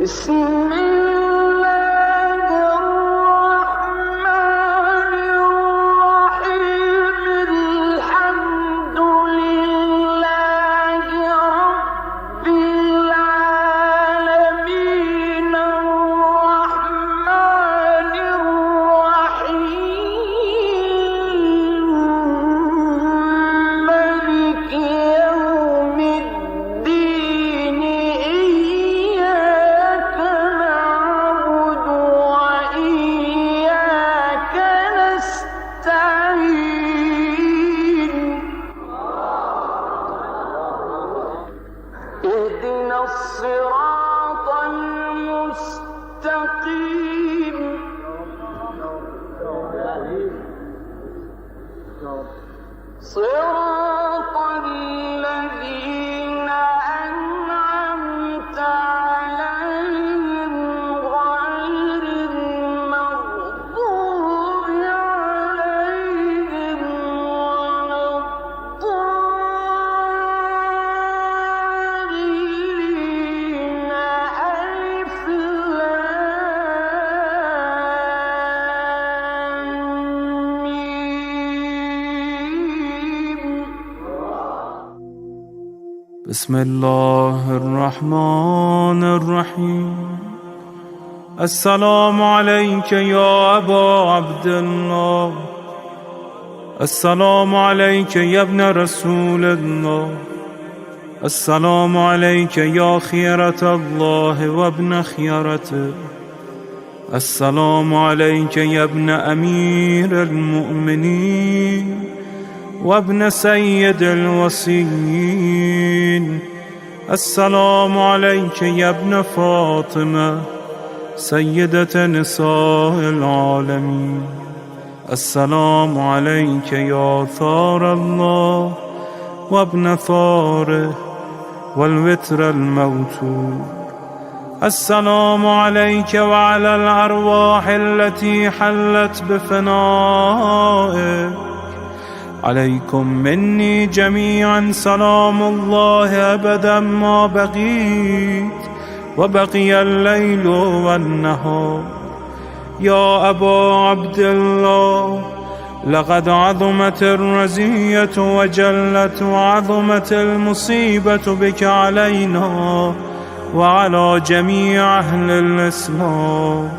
بسم الله الرحمن الرحيم الحمد لله رب العالمين الرحمن الرحيم مالك يوم الدين إياك نعبد وإياك نستعين اهدنا الصراط المستقيم صراط الذين أنعمت عليهم غير المغضوب عليهم ولا الضالين ألف لام ميم. بسم الله الرحمن الرحيم. السلام عليك يا أبا عبد الله. السلام عليك يا ابن رسول الله. السلام عليك يا خيرة الله وابن خيرته. السلام عليك يا ابن أمير المؤمنين وابن سيد الوصيين. السلام عليك يا ابن فاطمة سيدة نساء العالمين. السلام عليك يا ثار الله وابن ثاره والوتر الموتور. السلام عليك وعلى الأرواح التي حلت بفنائك. عليكم مني جميعا سلام الله أبدا ما بقيت وبقي الليل والنهار. يا أبا عبد الله، لقد عظمت الرزية وجلت وعظمت المصيبة بك علينا وعلى جميع أهل الإسلام،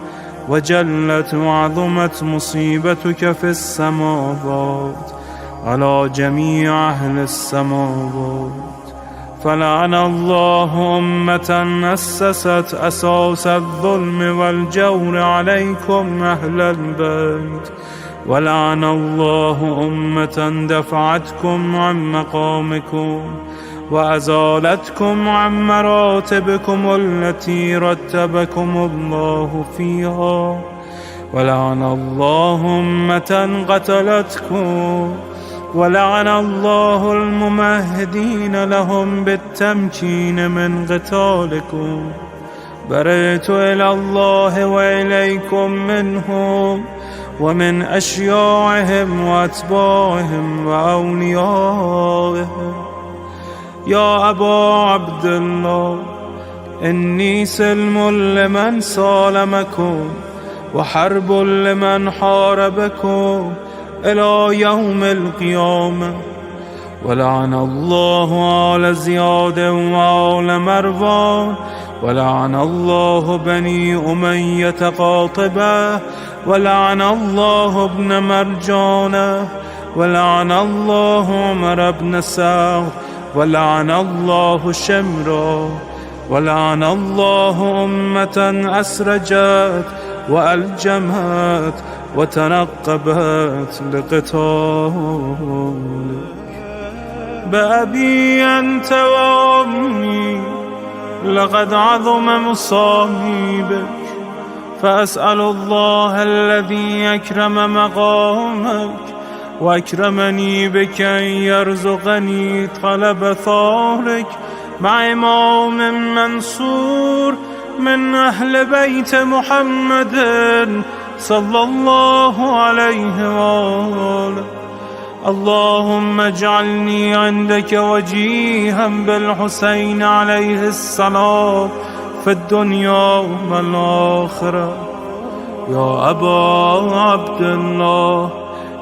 وجلت وعظمت مصيبتك في السماوات على جميع أهل السماوات. فلعن الله أمة أسست أساس الظلم والجور عليكم أهل البيت، ولعن الله أمة دفعتكم عن مقامكم وأزالتكم عن مراتبكم التي رتبكم الله فيها، ولعن الله أمة قتلتكم، ولعن الله الممهدين لهم بالتمكين من قتالكم. برئت إلى الله وإليكم منهم ومن أشياعهم وأتباعهم وأوليائهم. يا أبا عبد الله، إني سلم لمن سالمكم وحرب لمن حاربكم إلى يوم القيامة. ولعن الله آل زياد وآل مروان، ولعن الله بني أمية قاطبة، ولعن الله ابن مرجانة، ولعن الله عمر بن سعد، ولعن الله شمرا، ولعن الله أمة أسرجت وألجمت وتنقبت لقتالك. بأبي أنت وأمي لقد عظم مصائبك، فأسأل الله الذي أكرم مقامك وأكرمني بك أن يرزقني طلب ثارك مع إمام منصور من أهل بيت محمد صلى الله عليه وآله. اللهم اجعلني عندك وجيها بالحسين عليه السلام في الدنيا والآخرة. يا أبا عبد الله،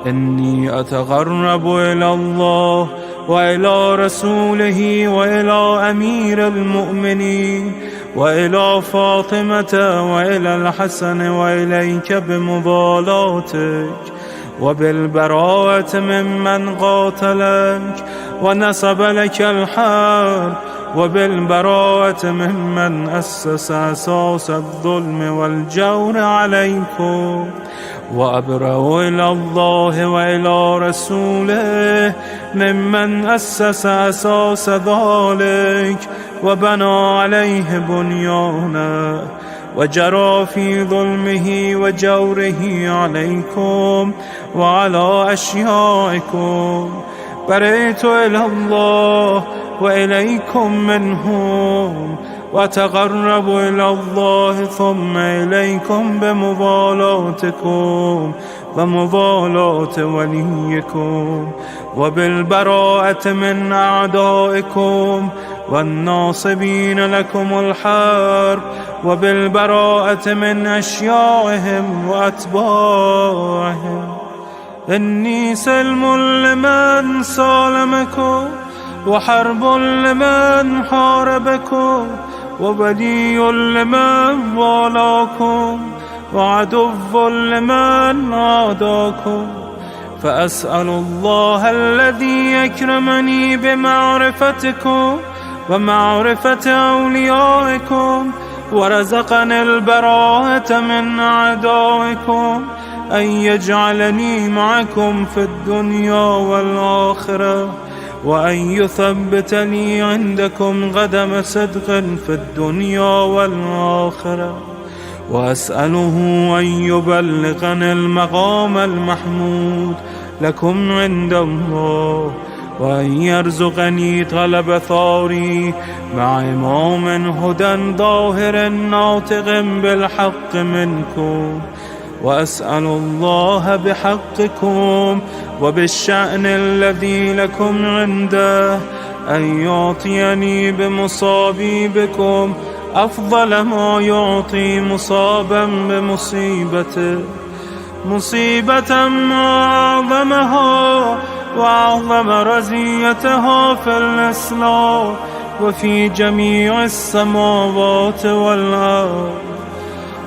إني أتقرب إلى الله وإلى رسوله وإلى أمير المؤمنين وإلى فاطمة وإلى الحسن وإليك بمبالاتك وبالبراءة ممن قاتلك ونصب لك الحرب، وبالبراءة ممن أسس أساس الظلم والجور عليكم. وأبرأ إلى الله وإلى رسوله ممن أسس أساس ذلك وبنى عليه بنيانه وجرى في ظلمه وجوره عليكم وعلى أشيائكم. برئت إلى الله وإليكم منهم، وتقرب إلى الله ثم إليكم بمبالاتكم ومبالاة وليكم، وبالبراءة من أعدائكم والناصبين لكم الحرب، وبالبراءة من أشيائهم وأتباعهم. إني سلم لمن سالمكم، وحرب لمن حاربكم، وولي لمن والاكم، وعدو لمن عاداكم. فأسأل الله الذي يكرمني بمعرفتكم ومعرفة أوليائكم ورزقني البراءة من أعدائكم أن يجعلني معكم في الدنيا والآخرة، وأن يثبت لي عندكم قدم صدق في الدنيا والآخرة. وأسأله أن يبلغني المقام المحمود لكم عند الله، وأن يرزقني طلب ثاري مع إمام هدى ظاهر ناطق بالحق منكم. وأسأل الله بحقكم وبالشأن الذي لكم عنده أن يعطيني بمصابي بكم أفضل ما يعطي مصابا بمصيبته، مصيبة ما أعظمها وأعظم رزيتها في الإسلام وفي جميع السماوات والأرض.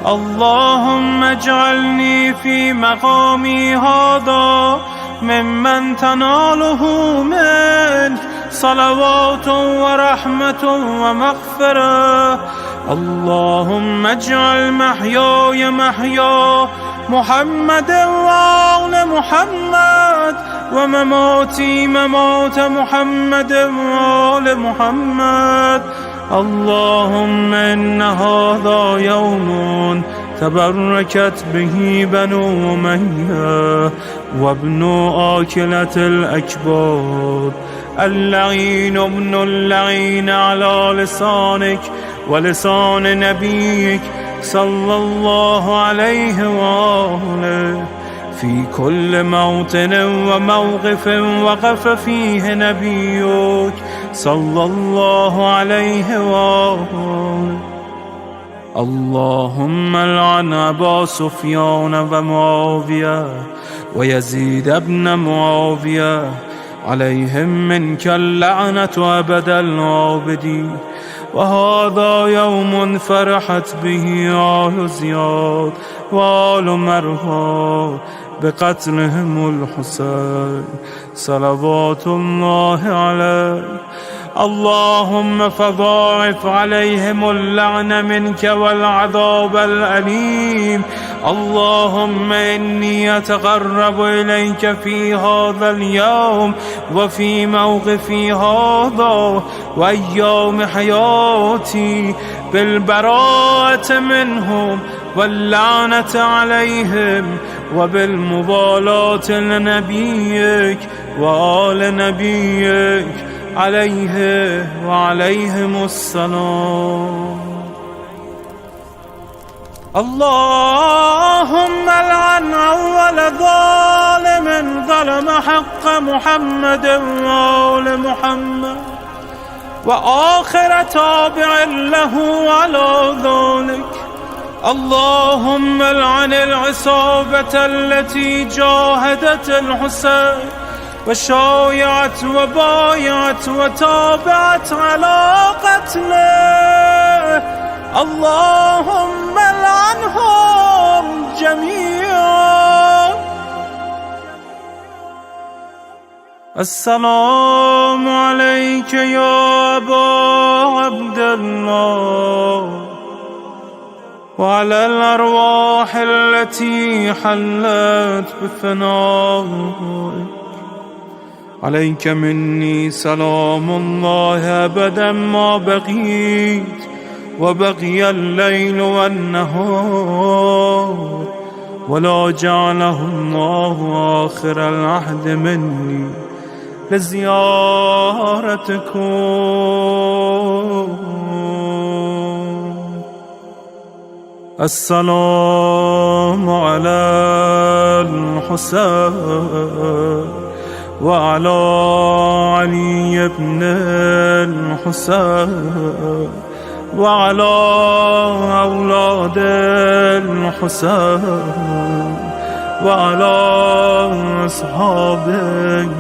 اللهم اجعلني في مقامي هذا ممن تناله منك صلوات ورحمة ومغفرة. اللهم اجعل محياي محيا محمد وآل محمد، ومماتي ممات محمد وآل محمد. اللهم إن هذا يوم تبركت به بنو أمية وابن آكلة الأكباد، اللعين ابن اللعين على لسانك ولسان نبيك صلى الله عليه وآله. في كل موطن وموقف وقف فيه نبيك صلى الله عليه وآله. اللهم لعن أبا سفيان ومعاوية ويزيد بن معاوية، عليهم منك اللعنة أبد العابدين. وهذا يوم فرحت به آل زياد وآل مروان بقتلهم الحسين صلوات الله عليه. اللهم فضاعف عليهم اللعن منك والعذاب الأليم. اللهم إني أتقرب إليك في هذا اليوم وفي موقفي هذا وأيام حياتي بالبراءة منهم واللعنة عليهم وبالمبالاة لنبيك وآل نبيك عليه وعليهم السلام. اللهم لعن أول ظالم ظلم حق محمد وآل محمد، وآخر تابع له على ذلك. اللهم العن العصابة التي جاهدت الحسين وشايعت وبايعت وتابعت على قتله. اللهم العنهم جميعا. السلام عليك يا أبا عبد الله وعلى الأرواح التي حلت بفنائك. عليك مني سلام الله أبدا ما بقيت وبقي الليل والنهار، ولا جعله الله آخر العهد مني لزيارتكم. السلام على الحسين وعلى علي بن الحسين وعلى أولاد الحسين وعلى أصحاب الحسين.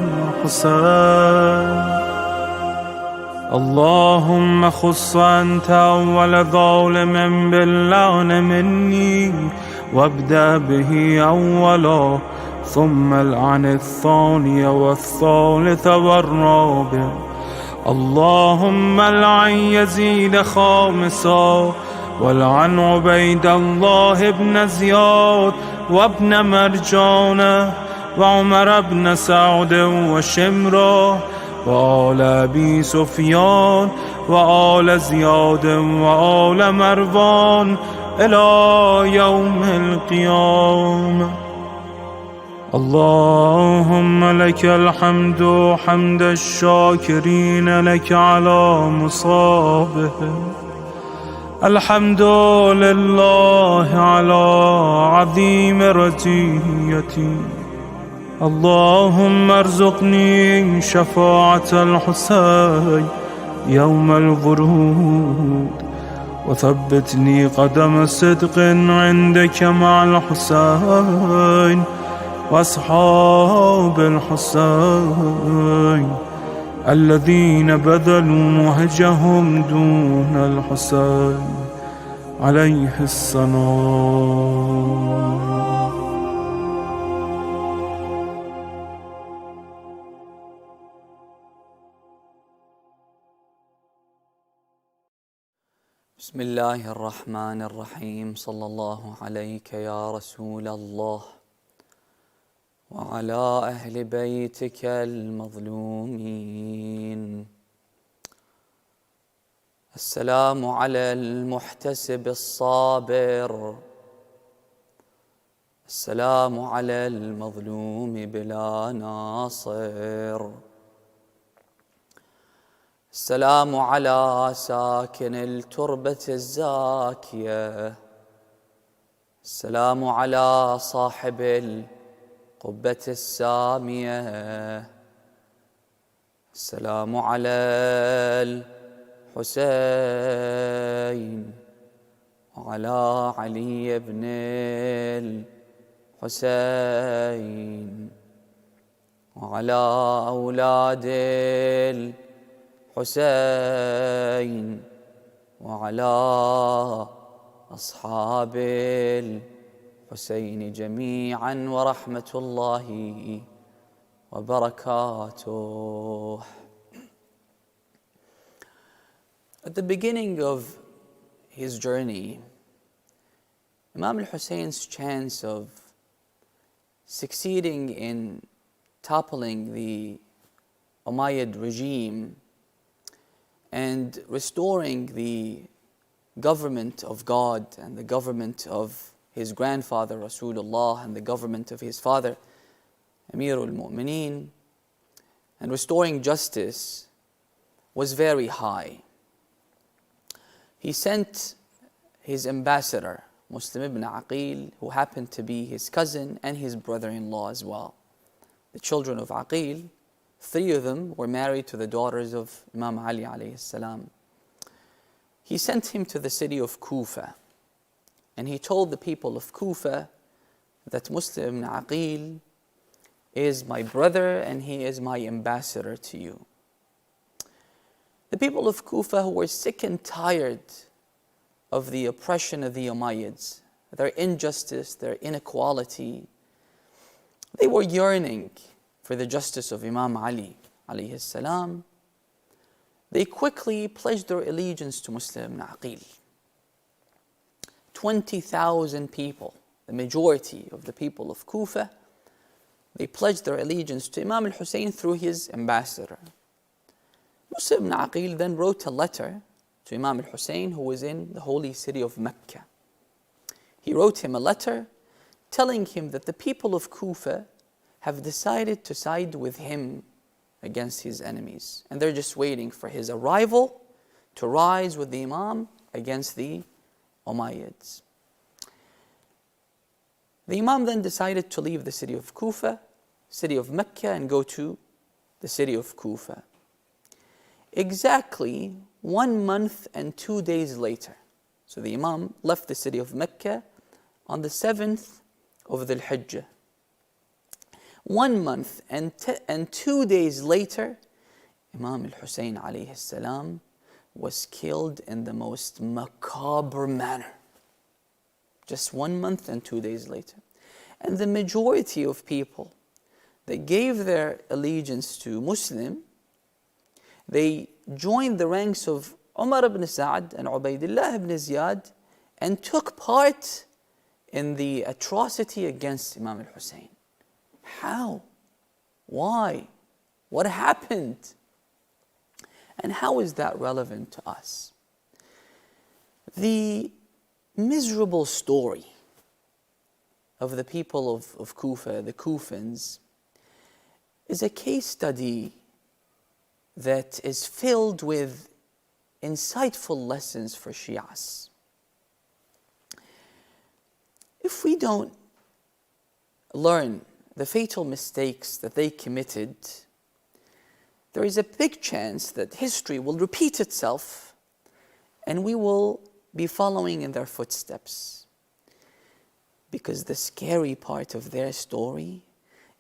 اللهم خص أنت أول ظالم باللعن مني وابدأ به أولا، ثم العن الثاني والثالث والرابع. اللهم العن يزيد خامسا، والعن عبيد الله بن زياد وابن مرجان وعمر بن سعد وشمرة وآل أبي سفيان وآل زياد وآل مروان إلى يوم القيامة. اللهم لك الحمد حمد الشاكرين لك على مصابهم. الحمد لله على عظيم رجيتي. اللهم ارزقني شفاعة الحسين يوم الورود، وثبتني قدم صدق عندك مع الحسين وأصحاب الحسين الذين بذلوا مهجهم دون الحسين عليه السلام. بسم الله الرحمن الرحيم. صلى الله عليك يا رسول الله وعلى أهل بيتك المظلومين. السلام على المحتسب الصابر. السلام على المظلوم بلا ناصر. السلام على ساكن التربة الزاكية. السلام على صاحب القبة السامية. السلام على الحسين وعلى علي بن الحسين وعلى أولاد الحسين وعلى أصحاب الحسين جميعا ورحمة الله وبركاته. At the beginning of his journey, Imam al-Husayn's chance of succeeding in toppling the Umayyad regime and restoring the government of God and the government of his grandfather Rasulullah and the government of his father Amirul Mu'mineen, and restoring justice was very high. He sent his ambassador, Muslim ibn Aqil, who happened to be his cousin and his brother-in-law as well. The children of Aqil 3 of them were married to the daughters of Imam Ali alayhi salam. He sent him to the city of Kufa, and he told the people of Kufa that Muslim ibn Aqil is my brother and he is my ambassador to you. The people of Kufa, who were sick and tired of the oppression of the Umayyads, their injustice, their inequality, they were yearning for the justice of Imam Ali alayhi salam. They quickly pledged their allegiance to Muslim ibn Aqil. 20,000 people, the majority of the people of Kufa, they pledged their allegiance to Imam al-Hussein through his ambassador. Muslim ibn Aqil then wrote a letter to Imam al-Hussein, who was in the holy city of Mecca. He wrote him a letter telling him that the people of Kufa have decided to side with him against his enemies. And they're just waiting for his arrival to rise with the Imam against the Umayyads. The Imam then decided to leave the city of Kufa, city of Mecca, and go to the city of Kufa. Exactly 1 month and 2 days later, so the Imam left the city of Mecca on the 7th of Dhul Hijjah. 1 month and 2 days later, Imam al-Hussein alayhi salam was killed in the most macabre manner. Just 1 month and 2 days later. And the majority of people that gave their allegiance to Muslim, they joined the ranks of Umar ibn Sa'd and Ubaidullah ibn Ziyad and took part in the atrocity against Imam al-Hussein. How? Why? What happened? And how is that relevant to us? The miserable story of the people of Kufa, the Kufans, is a case study that is filled with insightful lessons for Shias. If we don't learn the fatal mistakes that they committed, there is a big chance that history will repeat itself and we will be following in their footsteps. Because the scary part of their story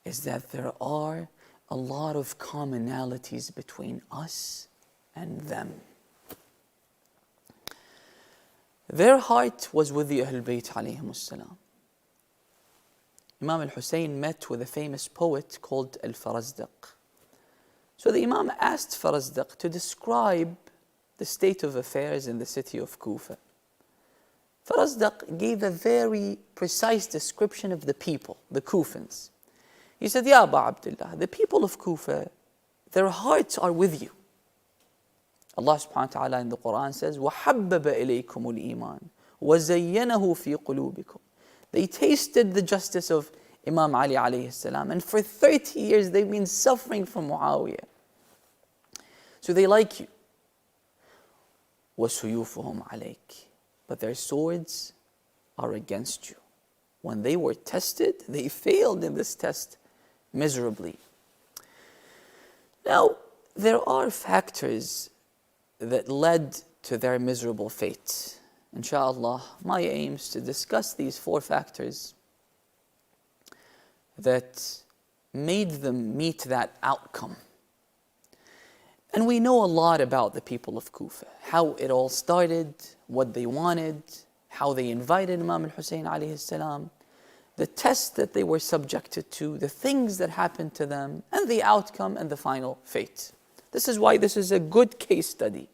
is that there are a lot of commonalities between us and them. Their heart was with the Ahlul Bayt alayhimus salam. Imam al-Hussein met with a famous poet called Al-Farazdaq. So the Imam asked Farazdaq to describe the state of affairs in the city of Kufa. Farazdaq gave a very precise description of the people, the Kufans. He said, Ya Aba Abdullah, the people of Kufa, their hearts are with you. Allah subhanahu wa ta'ala in the Quran says, وَحَبَّبَ إِلَيْكُمُ الْإِيمَانِ وَزَيَّنَهُ فِي قُلُوبِكُمْ. They tasted the justice of Imam Ali alayhi salam, and for 30 years they've been suffering from Muawiyah. So they like you. وَسُيُوفُهُمْ عَلَيْكِ. But their swords are against you. When they were tested, they failed in this test miserably. Now, there are factors that led to their miserable fate. Inshallah, my aim is to discuss these 4 factors that made them meet that outcome. And we know a lot about the people of Kufa, how it all started, what they wanted, how they invited Imam al-Hussein alayhi salam, the tests that they were subjected to, the things that happened to them, and the outcome and the final fate. This is why this is a good case study.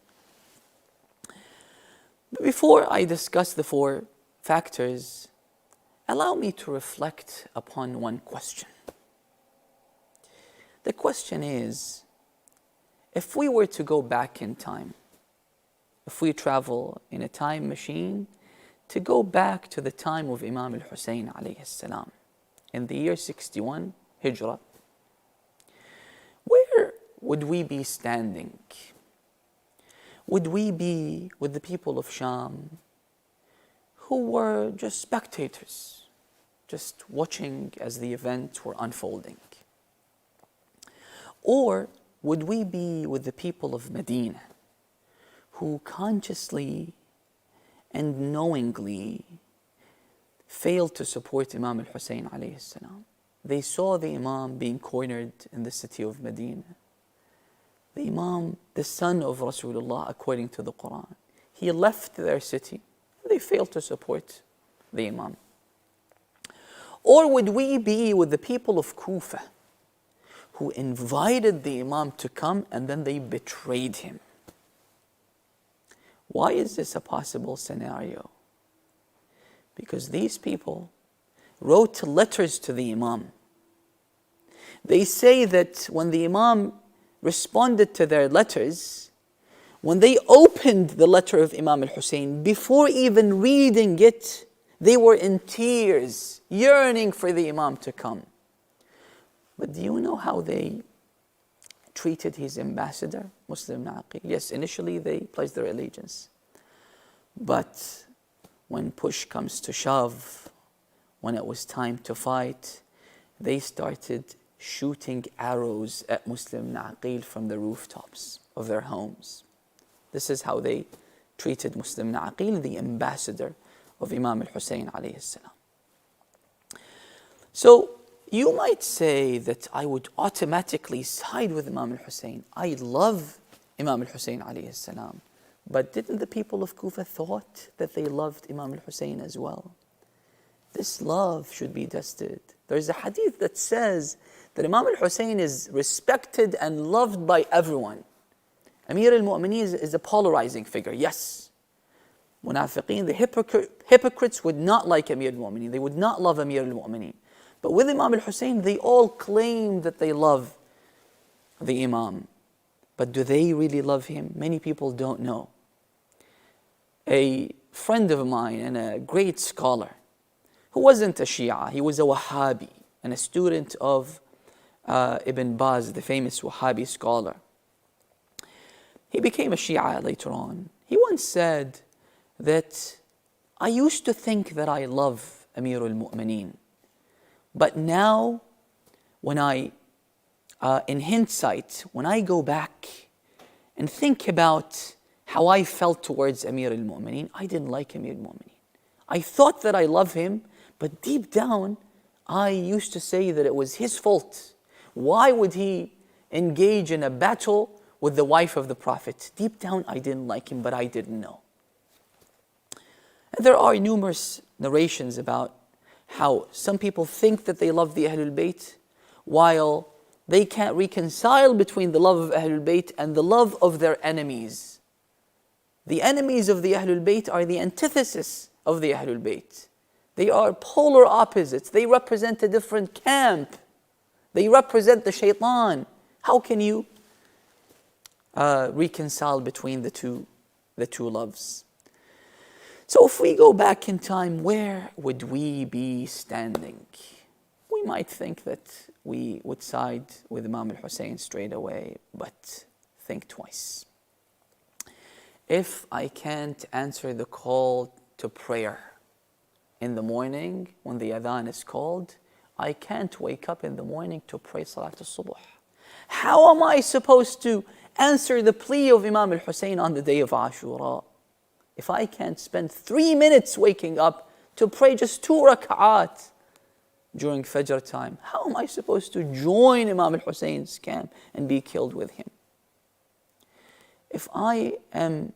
But before I discuss the 4 factors, allow me to reflect upon one question. The question is, if we were to go back in time, if we travel in a time machine to go back to the time of Imam al-Hussein alayhi salam, in the year 61 Hijrah, where would we be standing? Would we be with the people of Sham who were just spectators, just watching as the events were unfolding? Or would we be with the people of Medina who consciously and knowingly failed to support Imam al-Hussein alayhi salam? They saw the Imam being cornered in the city of Medina. The Imam, the son of Rasulullah, according to the Quran, he left their city. They failed to support the Imam. Or would we be with the people of Kufa who invited the Imam to come and then they betrayed him? Why is this a possible scenario? Because these people wrote letters to the Imam. They say that when the Imam responded to their letters, when they opened the letter of Imam al-Hussein, before even reading it, they were in tears, yearning for the Imam to come. But do you know how they treated his ambassador, Muslim Aqil? Yes, initially they pledged their allegiance. But when push comes to shove, when it was time to fight, they started shooting arrows at Muslim Aqil from the rooftops of their homes. This is how they treated Muslim Aqil, the ambassador of Imam al-Hussein alayhi salam. So you might say that I would automatically side with Imam al-Hussein. I love Imam al-Hussein alayhi salam. But didn't the people of Kufa thought that they loved Imam al-Hussein as well? This love should be tested. There's a hadith that says that Imam al-Hussein is respected and loved by everyone. Amir al-Mu'mineen is a polarizing figure, yes. Munafiqeen, the hypocrites would not like Amir al-Mu'mineen. They would not love Amir al-Mu'mineen. But with Imam al-Hussein, they all claim that they love the Imam. But do they really love him? Many people don't know. A friend of mine and a great scholar, who wasn't a Shia, he was a Wahhabi and a student of Ibn Baz, the famous Wahhabi scholar. He became a Shia later on. He once said that I used to think that I love Amir al-Mu'mineen, but now when in hindsight, when I go back and think about how I felt towards Amir al-Mu'mineen, I didn't like Amir al-Mu'mineen. I thought that I love him, but deep down, I used to say that it was his fault. Why would he engage in a battle with the wife of the Prophet? Deep down, I didn't like him, but I didn't know. And there are numerous narrations about how some people think that they love the Ahlul Bayt, while they can't reconcile between the love of Ahlul Bayt and the love of their enemies. The enemies of the Ahlul Bayt are the antithesis of the Ahlul Bayt. They are polar opposites. They represent a different camp. They represent the shaitan. How can you reconcile between the two loves? So if we go back in time, where would we be standing? We might think that we would side with Imam al-Hussein straight away, but think twice. If I can't answer the call to prayer in the morning when the adhan is called, I can't wake up in the morning to pray Salat al-Subuh. How am I supposed to answer the plea of Imam al-Hussein on the day of Ashura if I can't spend 3 minutes waking up to pray just 2 rak'at during Fajr time? How am I supposed to join Imam al-Hussein's camp and be killed with him? If I am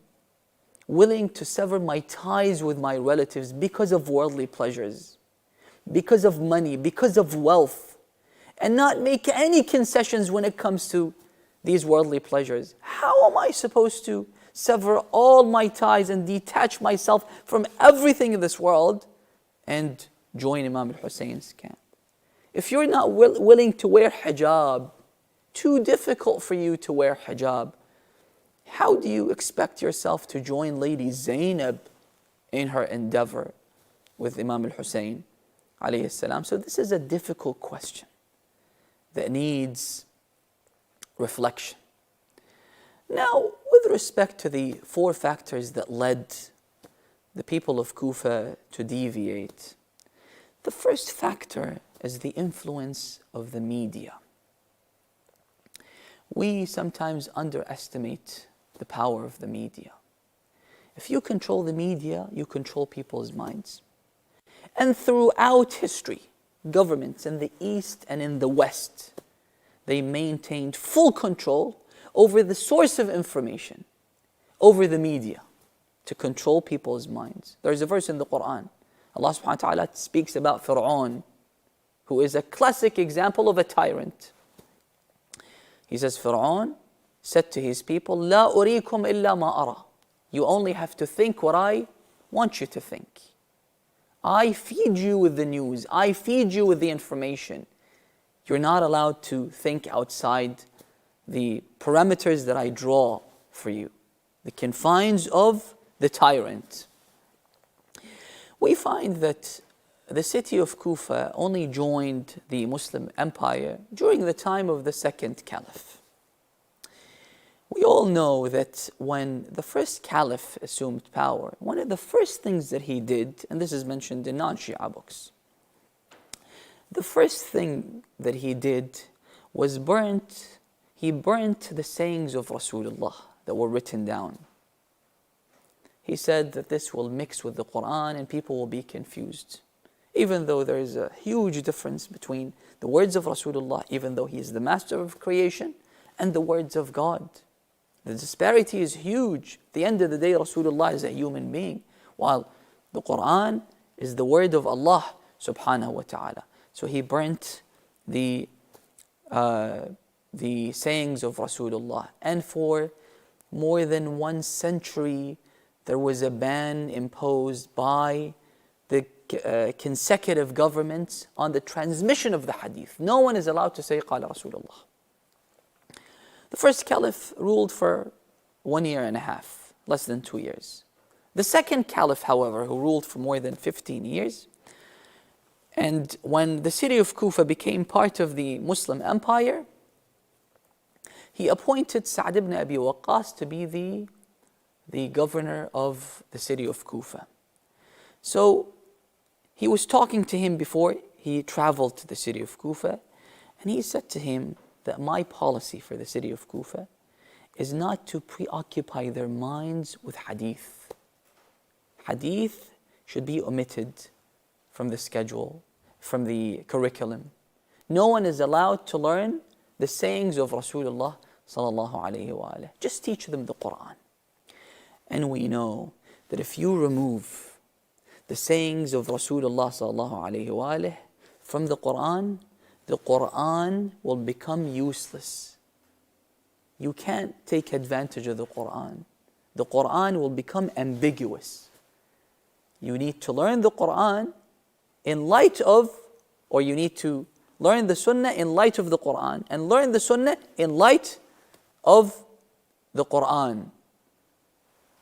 willing to sever my ties with my relatives because of worldly pleasures, because of money, because of wealth, and not make any concessions when it comes to these worldly pleasures, how am I supposed to sever all my ties and detach myself from everything in this world and join Imam al-Hussein's camp? If you're not willing to wear hijab, too difficult for you to wear hijab, how do you expect yourself to join Lady Zainab in her endeavor with Imam al-Hussein alayhi salam? So this is a difficult question that needs reflection. Now, with respect to the 4 factors that led the people of Kufa to deviate, the first factor is the influence of the media. We sometimes underestimate the power of the media. If you control the media, you control people's minds. And throughout history, governments in the East and in the West, they maintained full control over the source of information, over the media, to control people's minds. There's a verse in the Quran. Allah subhanahu wa ta'ala speaks about Fir'aun, who is a classic example of a tyrant. He says, Fir'aun said to his people, "La urikum illa ma ara." You only have to think what I want you to think. I feed you with the news. I feed you with the information. You're not allowed to think outside the parameters that I draw for you, the confines of the tyrant. We find that the city of Kufa only joined the Muslim empire during the time of the second caliph. We all know that when the first caliph assumed power, one of the first things that he did, and this is mentioned in non-Shia books, the first thing that he did was he burnt the sayings of Rasulullah that were written down. He said that this will mix with the Quran and people will be confused. Even though there is a huge difference between the words of Rasulullah, even though he is the master of creation, and the words of God. The disparity is huge. At the end of the day, Rasulullah is a human being, while the Quran is the word of Allah subhanahu wa ta'ala. So he burnt the sayings of Rasulullah. And for more than 1 century, there was a ban imposed by the consecutive governments on the transmission of the hadith. No one is allowed to say قال Rasulullah. The first caliph ruled for 1 year and a half, less than 2 years. The second caliph, however, who ruled for more than 15 years, and when the city of Kufa became part of the Muslim empire, he appointed Sa'd ibn Abi Waqqas to be the governor of the city of Kufa. So he was talking to him before he traveled to the city of Kufa, and he said to him that my policy for the city of Kufa is not to preoccupy their minds with hadith. Hadith should be omitted from the schedule, from the curriculum. No one is allowed to learn the sayings of Rasulullah sallallahu alayhi wa alayhi. Just teach them the Quran. And we know that if you remove the sayings of Rasulullah sallallahu alayhi wa alayhi from the Quran will become useless. You can't take advantage of the Quran. The Quran will become ambiguous. You need to learn the Quran in light of, or you need to learn the Sunnah in light of the Quran, and learn the Sunnah in light of the Quran.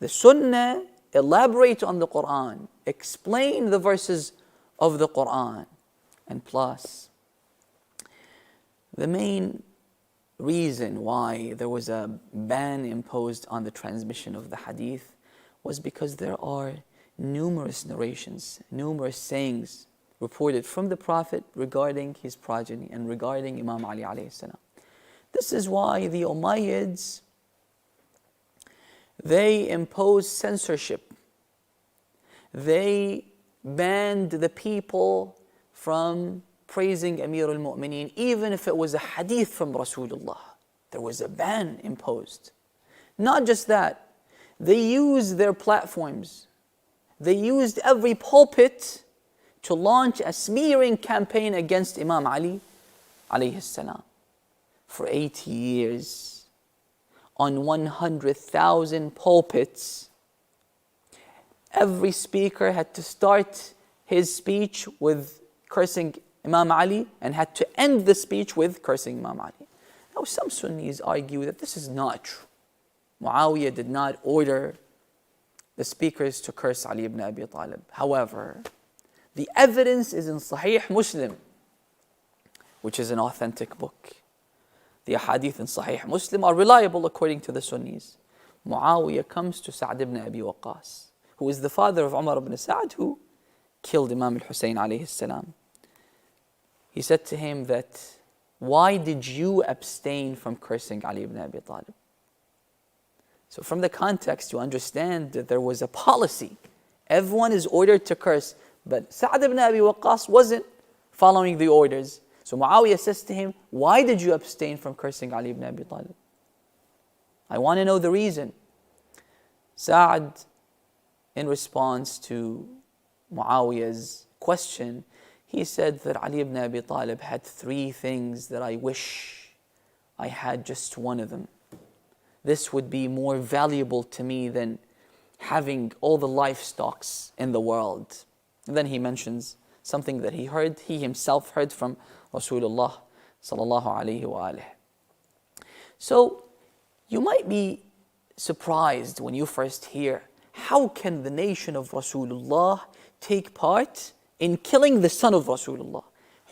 The Sunnah elaborate on the Quran, explain the verses of the Quran, and plus, the main reason why there was a ban imposed on the transmission of the hadith was because there are numerous narrations, numerous sayings reported from the Prophet regarding his progeny and regarding Imam Ali alayhi salam. This is why the Umayyads, they imposed censorship. They banned the people from praising Amir al-Mu'mineen, even if it was a hadith from Rasulullah. There was a ban imposed. Not just that, they used their platforms. They used every pulpit to launch a smearing campaign against Imam Ali alayhi salam. For 80 years, on 100,000 pulpits, every speaker had to start his speech with cursing Imam Ali and had to end the speech with cursing Imam Ali. Now some Sunnis argue that this is not true. Muawiyah did not order the speakers to curse Ali ibn Abi Talib. However, the evidence is in Sahih Muslim, which is an authentic book. The ahadith in Sahih Muslim are reliable according to the Sunnis. Muawiyah comes to Sa'd ibn Abi Waqqas, who is the father of Umar ibn Sa'd, who killed Imam al-Hussein alayhi salam. He said to him that why did you abstain from cursing Ali ibn Abi Talib? So from the context, you understand that there was a policy. Everyone is ordered to curse, but Sa'd ibn Abi Waqqas wasn't following the orders. So Muawiyah says to him, why did you abstain from cursing Ali ibn Abi Talib? I want to know the reason. Sa'd, in response to Muawiyah's question, he said that Ali ibn Abi Talib had 3 things that I wish I had just one of them. This would be more valuable to me than having all the livestocks in the world. And then he mentions something that he himself heard from Rasulullah sallallahu alayhi wa alihi. So you might be surprised when you first hear, how can the nation of Rasulullah take part in killing the son of Rasulullah?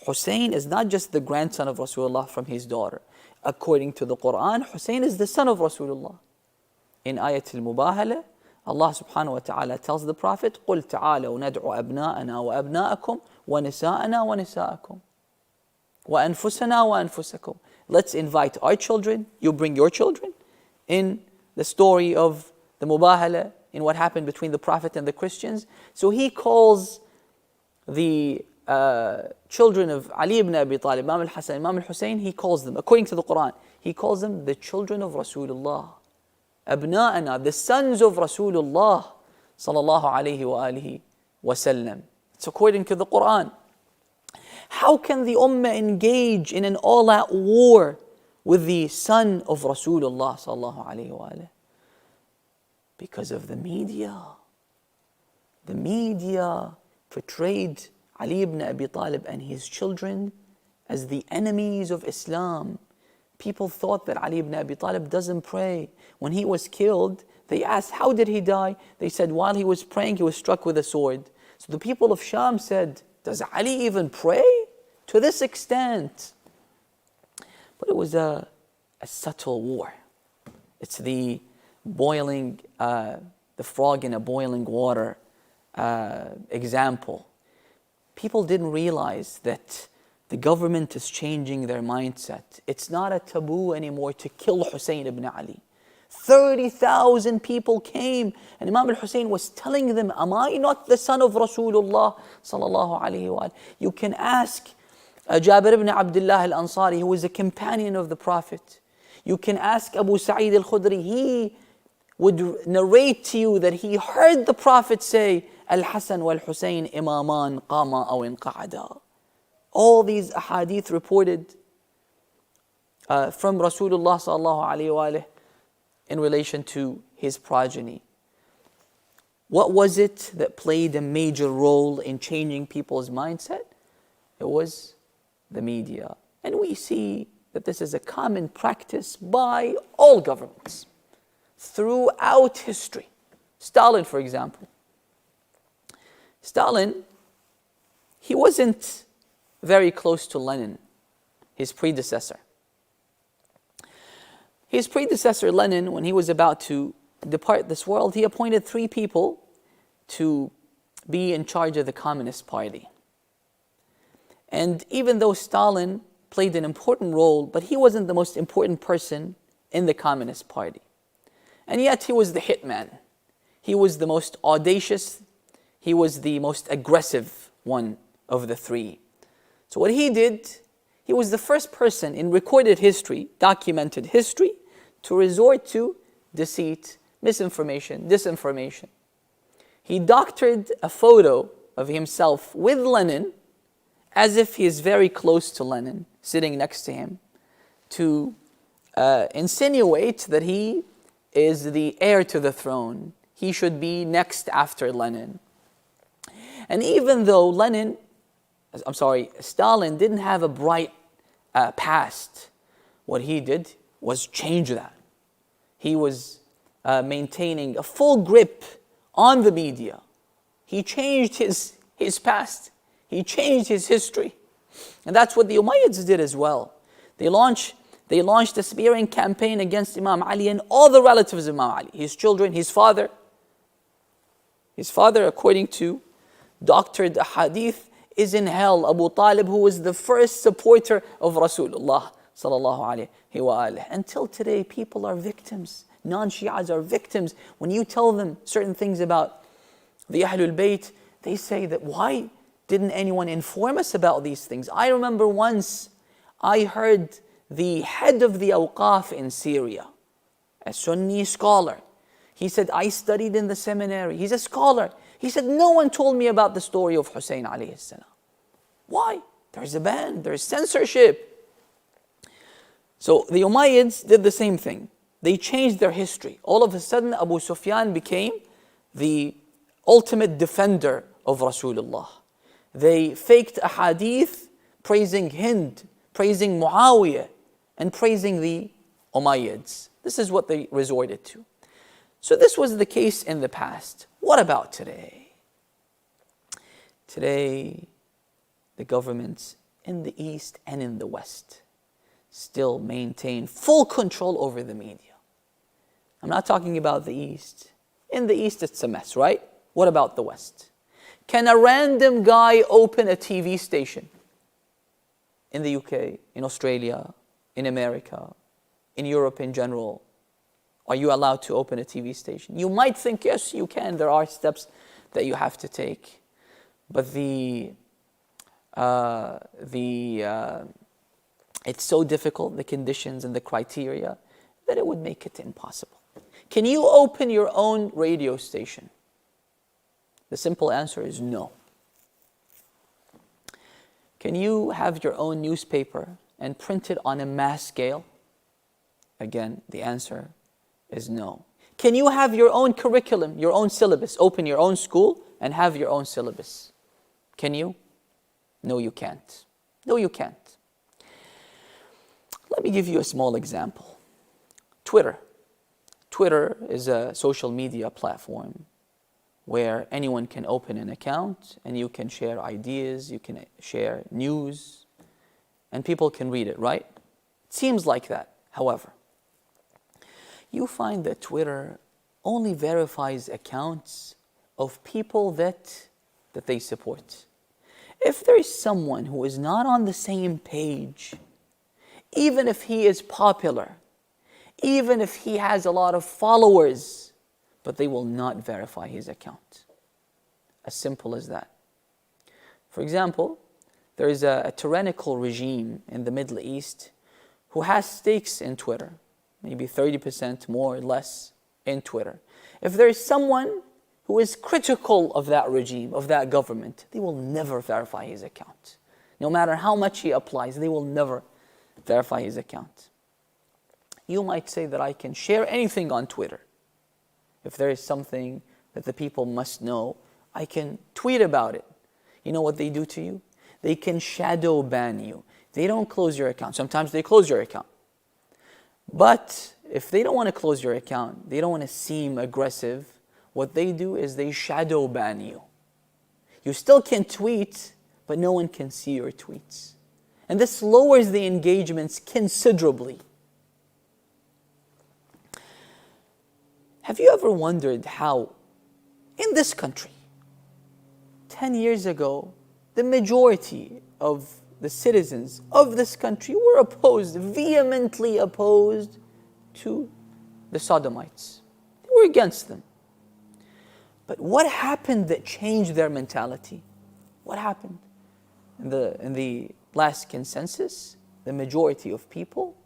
Hussein is not just the grandson of Rasulullah from his daughter. According to the Quran, Hussein is the son of Rasulullah. In Ayat al-Mubahala, Allah subhanahu wa ta'ala tells the Prophet, قُلْ تَعَالَوْ نَدْعُ أَبْنَاءَنَا وَأَبْنَاءَكُمْ وَنِسَاءَنَا وَنِسَاءَكُمْ وَأَنفُسَنَا وَأَنفُسَكُمْ. Let's invite our children, you bring your children. In the story of the Mubahala, in what happened between the Prophet and the Christians. So he calls the children of Ali ibn Abi Talib, Imam al-Hasan, Imam al-Hussein, he calls them, according to the Quran, he calls them the children of Rasulullah. Abna'ana, the sons of Rasulullah sallallahu alayhi wa alihi wa sallam. It's according to the Quran. How can the Ummah engage in an all-out war with the son of Rasulullah sallallahu alayhi wa alihi? Because of the media. The media portrayed Ali ibn Abi Talib and his children as the enemies of Islam. People thought that Ali ibn Abi Talib doesn't pray. When he was killed, they asked, how did he die? They said, while he was praying, he was struck with a sword. So the people of Sham said, does Ali even pray? To this extent. But it was a subtle war. It's the boiling, the frog in a boiling water example. People didn't realize that the government is changing their mindset. It's not a taboo anymore to kill Hussein ibn Ali. 30,000 people came and Imam al-Hussein was telling them, am I not the son of Rasulullah sallallahu alayhi wa sallam? You can ask Jabir ibn Abdullah al-Ansari, who was a companion of the Prophet. You can ask Abu Sa'id al-Khudri. He would narrate to you that he heard the Prophet say, Al-Hasan wal-Hussein imaman qama aw inqa'ada. All these ahadith reported from Rasulullah sallallahu alayhi wa sallam in relation to his progeny. What was it that played a major role in changing people's mindset? It was the media. And we see that this is a common practice by all governments throughout history. Stalin, for example. Stalin, he wasn't very close to Lenin, his predecessor. His predecessor, Lenin, when he was about to depart this world, he appointed 3 people to be in charge of the Communist Party. And even though Stalin played an important role, but he wasn't the most important person in the Communist Party. And yet he was the hitman. He was the most audacious, he was the most aggressive one of the 3. So what he did, he was the first person in recorded history, documented history, to resort to deceit, misinformation, disinformation. He doctored a photo of himself with Lenin as if he is very close to Lenin, sitting next to him, to insinuate that he is the heir to the throne. He should be next after Lenin. And even though Stalin didn't have a bright past, what he did was change that. He was maintaining a full grip on the media. He changed his past. He changed his history. And that's what the Umayyads did as well. They launched a smearing campaign against Imam Ali and all the relatives of Imam Ali, his children, his father. His father, according to doctored hadith, is in hell. Abu Talib, who was the first supporter of Rasulullah sallallahu alayhi wa alihi. Until today, people are victims. Non-Shias are victims. When you tell them certain things about the Ahlul Bayt, they say that, why didn't anyone inform us about these things? I remember once I heard the head of the Awqaf in Syria, a Sunni scholar. He said, I studied in the seminary. He's a scholar. He said, no one told me about the story of Hussein alayhi salam. Why? There's a ban, there's censorship. So the Umayyads did the same thing. They changed their history. All of a sudden, Abu Sufyan became the ultimate defender of Rasulullah. They faked a hadith praising Hind, praising Muawiyah, and praising the Umayyads. This is what they resorted to. So this was the case in the past. What about today? Today, the governments in the East and in the West still maintain full control over the media. I'm not talking about the East. In the East, it's a mess, right? What about the West? Can a random guy open a TV station in the UK, in Australia, in America, in Europe in general? Are you allowed to open a TV station? You might think, yes, you can. There are steps that you have to take. But it's so difficult, the conditions and the criteria, that it would make it impossible. Can you open your own radio station? The simple answer is no. Can you have your own newspaper and print it on a mass scale? Again, the answer is no. Can you have your own curriculum, your own syllabus, open your own school and have your own syllabus? Can you? No, you can't. No, you can't. Let me give you a small example. Twitter. Twitter is a social media platform where anyone can open an account and you can share ideas, you can share news, and people can read it, right? It seems like that. However, you find that Twitter only verifies accounts of people that they support. If there is someone who is not on the same page, even if he is popular, even if he has a lot of followers, but they will not verify his account. As simple as that. For example, there is a tyrannical regime in the Middle East who has stakes in Twitter, maybe 30% more or less in Twitter. If there is someone who is critical of that regime, of that government, they will never verify his account. No matter how much he applies, they will never verify his account. You might say that I can share anything on Twitter. If there is something that the people must know, I can tweet about it. You know what they do to you? They can shadow ban you. They don't close your account. Sometimes they close your account. But if they don't want to close your account, they don't want to seem aggressive, what they do is they shadow ban you. You still can tweet, but no one can see your tweets. And this lowers the engagements considerably. Have you ever wondered how, in this country, 10 years ago, the majority of the citizens of this country were opposed, vehemently opposed to the Sodomites. They were against them. But what happened that changed their mentality? What happened? In the last consensus, the majority of people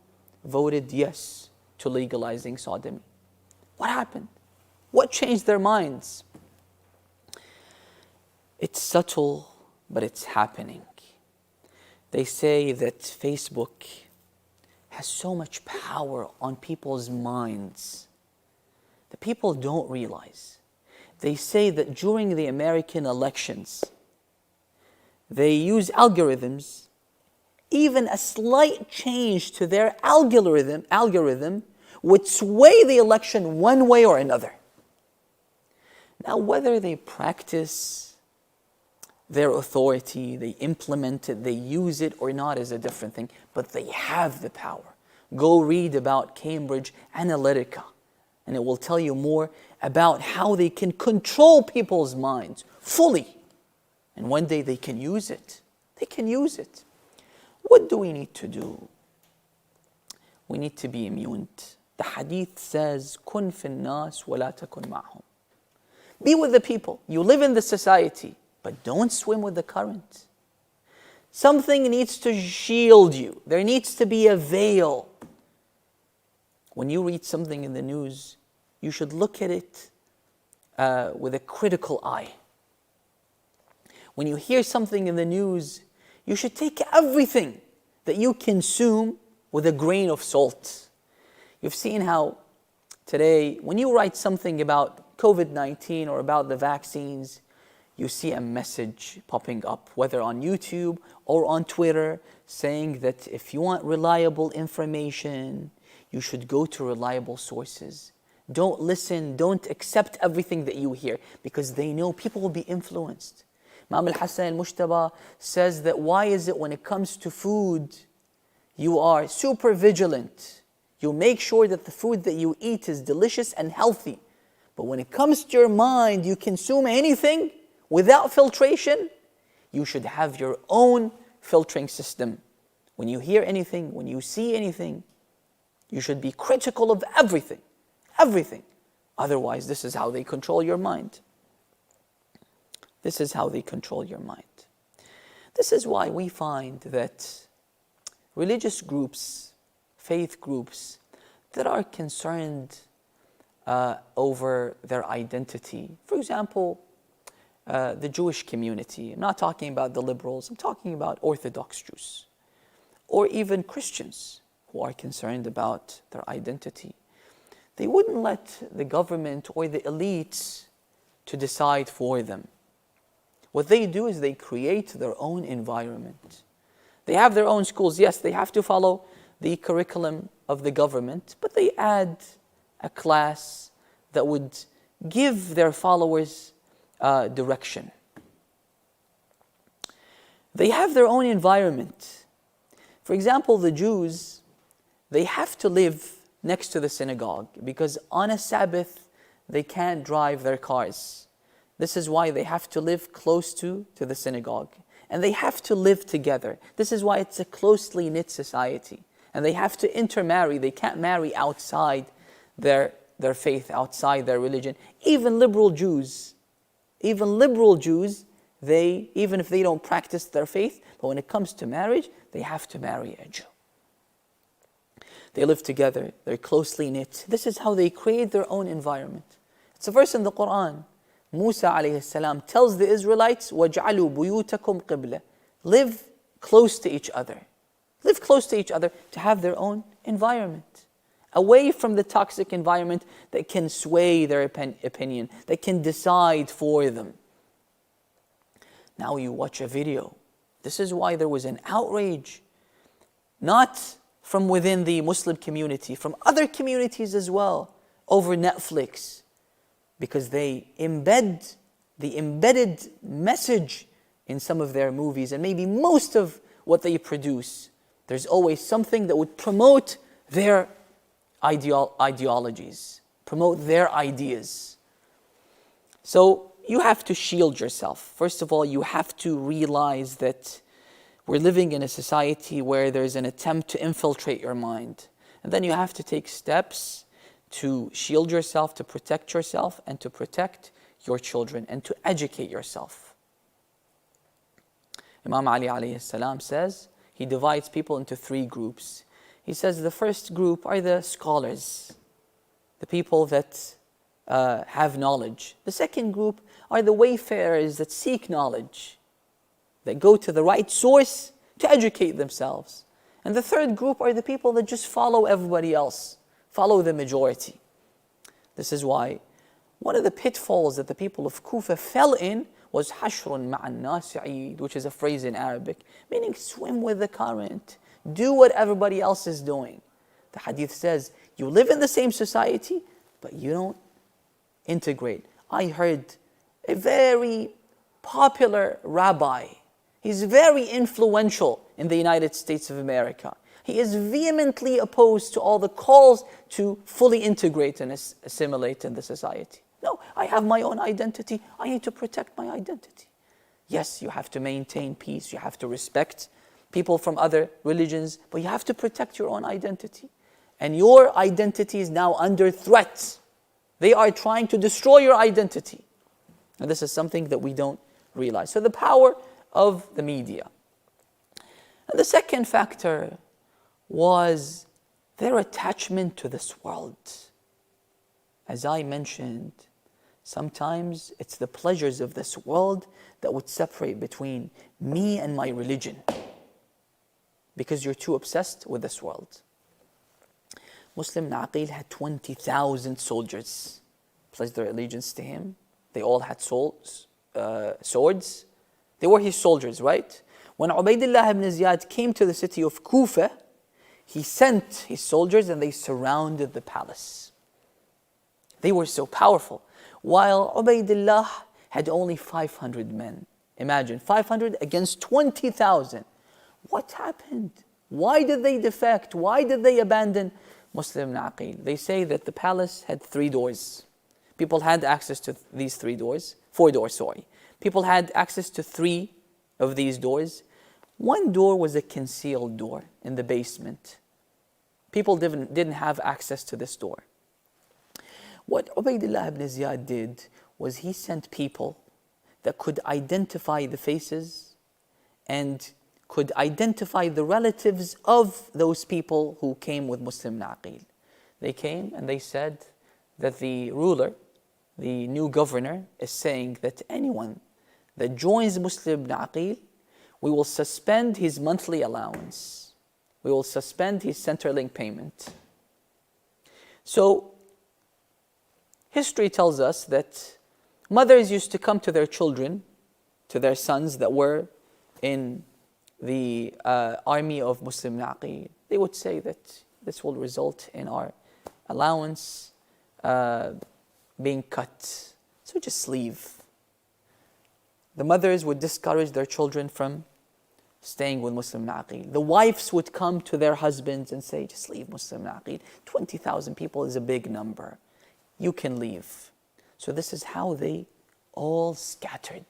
voted yes to legalizing sodomy. What happened? What changed their minds? It's subtle, but it's happening. They say that Facebook has so much power on people's minds that people don't realize. They say that during the American elections, they use algorithms. Even a slight change to their algorithm would sway the election one way or another. Now, whether they practice their authority, they implement it, they use it or not is a different thing, but they have the power. Go read about Cambridge Analytica, and it will tell you more about how they can control people's minds fully. And one day they can use it. They can use it. What do we need to do? We need to be immune. The hadith says, "Kun fi nas wa la takun ma'hum." Be with the people. You live in the society, but don't swim with the current. Something needs to shield you. There needs to be a veil. When you read something in the news, you should look at it with a critical eye. When you hear something in the news, you should take everything that you consume with a grain of salt. You've seen how today, when you write something about COVID-19 or about the vaccines, you see a message popping up, whether on YouTube or on Twitter, saying that if you want reliable information, you should go to reliable sources. Don't listen, don't accept everything that you hear, because they know people will be influenced. Imam al-Hassan al-Mushtaba says that why is it when it comes to food, you are super vigilant. You make sure that the food that you eat is delicious and healthy. But when it comes to your mind, you consume anything without filtration, you should have your own filtering system. When you hear anything, when you see anything, you should be critical of everything. Everything. Otherwise, this is how they control your mind. This is how they control your mind. This is why we find that religious groups, faith groups that are concerned over their identity, for example, the Jewish community, I'm not talking about the liberals, I'm talking about Orthodox Jews, or even Christians who are concerned about their identity. They wouldn't let the government or the elites to decide for them. What they do is they create their own environment. They have their own schools. Yes, they have to follow the curriculum of the government, but they add a class that would give their followers direction. They have their own environment. For example, the Jews, they have to live next to the synagogue because on a Sabbath, they can't drive their cars. This is why they have to live close to the synagogue. And they have to live together. This is why it's a closely knit society. And they have to intermarry. They can't marry outside their faith, outside their religion. Even liberal Jews, they, even if they don't practice their faith, but when it comes to marriage, they have to marry a Jew. They live together, they're closely knit. This is how they create their own environment. It's a verse in the Quran. Musa alayhi salam tells the Israelites, وَجْعَلُوا بُيُوتَكُمْ قِبْلَةً. Live close to each other. Live close to each other to have their own environment. Away from the toxic environment that can sway their opinion, that can decide for them. Now you watch a video. This is why there was an outrage, not from within the Muslim community, from other communities as well, over Netflix, because they embed the embedded message in some of their movies, and maybe most of what they produce. There's always something that would promote their ideologies, promote their ideas. So you have to shield yourself. First of all, you have to realize that we're living in a society where there's an attempt to infiltrate your mind. And then you have to take steps to shield yourself, to protect yourself, and to protect your children, and to educate yourself. Imam Ali alayhi salam says, he divides people into three groups. He says the first group are the scholars, the people that have knowledge. The second group are the wayfarers that seek knowledge, that go to the right source to educate themselves. And the third group are the people that just follow everybody else, follow the majority. This is why one of the pitfalls that the people of Kufa fell in was hashrun ma'an nasi'id, which is a phrase in Arabic, meaning swim with the current, do what everybody else is doing. The hadith says, you live in the same society, but you don't integrate. I heard a very popular rabbi, he's very influential in the United States of America. He is vehemently opposed to all the calls to fully integrate and assimilate in the society. No, I have my own identity. I need to protect my identity. Yes, you have to maintain peace, you have to respect people from other religions, but you have to protect your own identity. And your identity is now under threat. They are trying to destroy your identity. And this is something that we don't realize. So the power of the media. And the second factor was their attachment to this world. As I mentioned, sometimes it's the pleasures of this world that would separate between me and my religion, because you're too obsessed with this world. Muslim Aqil had 20,000 soldiers pledged their allegiance to him. They all had swords. They were his soldiers, right? When Ubaydullah ibn Ziyad came to the city of Kufa, he sent his soldiers and they surrounded the palace. They were so powerful. While Ubaydullah had only 500 men. Imagine, 500 against 20,000. What happened? Why did they defect? Why did they abandon Muslim Aqil? They say that the palace had 3 doors. People had access to these 3 doors. 4 doors, sorry. People had access to 3 of these doors. One door was a concealed door in the basement. People didn't have access to this door. What Ubaydullah ibn Ziyad did was he sent people that could identify the faces and could identify the relatives of those people who came with Muslim Aqil. They came and they said that the ruler, the new governor, is saying that anyone that joins Muslim Aqil, we will suspend his monthly allowance. We will suspend his Centrelink payment. So, history tells us that mothers used to come to their children, to their sons that were in the army of Muslim Aqil. They would say that this will result in our allowance being cut. So just leave. The mothers would discourage their children from staying with Muslim Aqil. The wives would come to their husbands and say, just leave Muslim Aqil. 20,000 people is a big number. You can leave. So this is how they all scattered.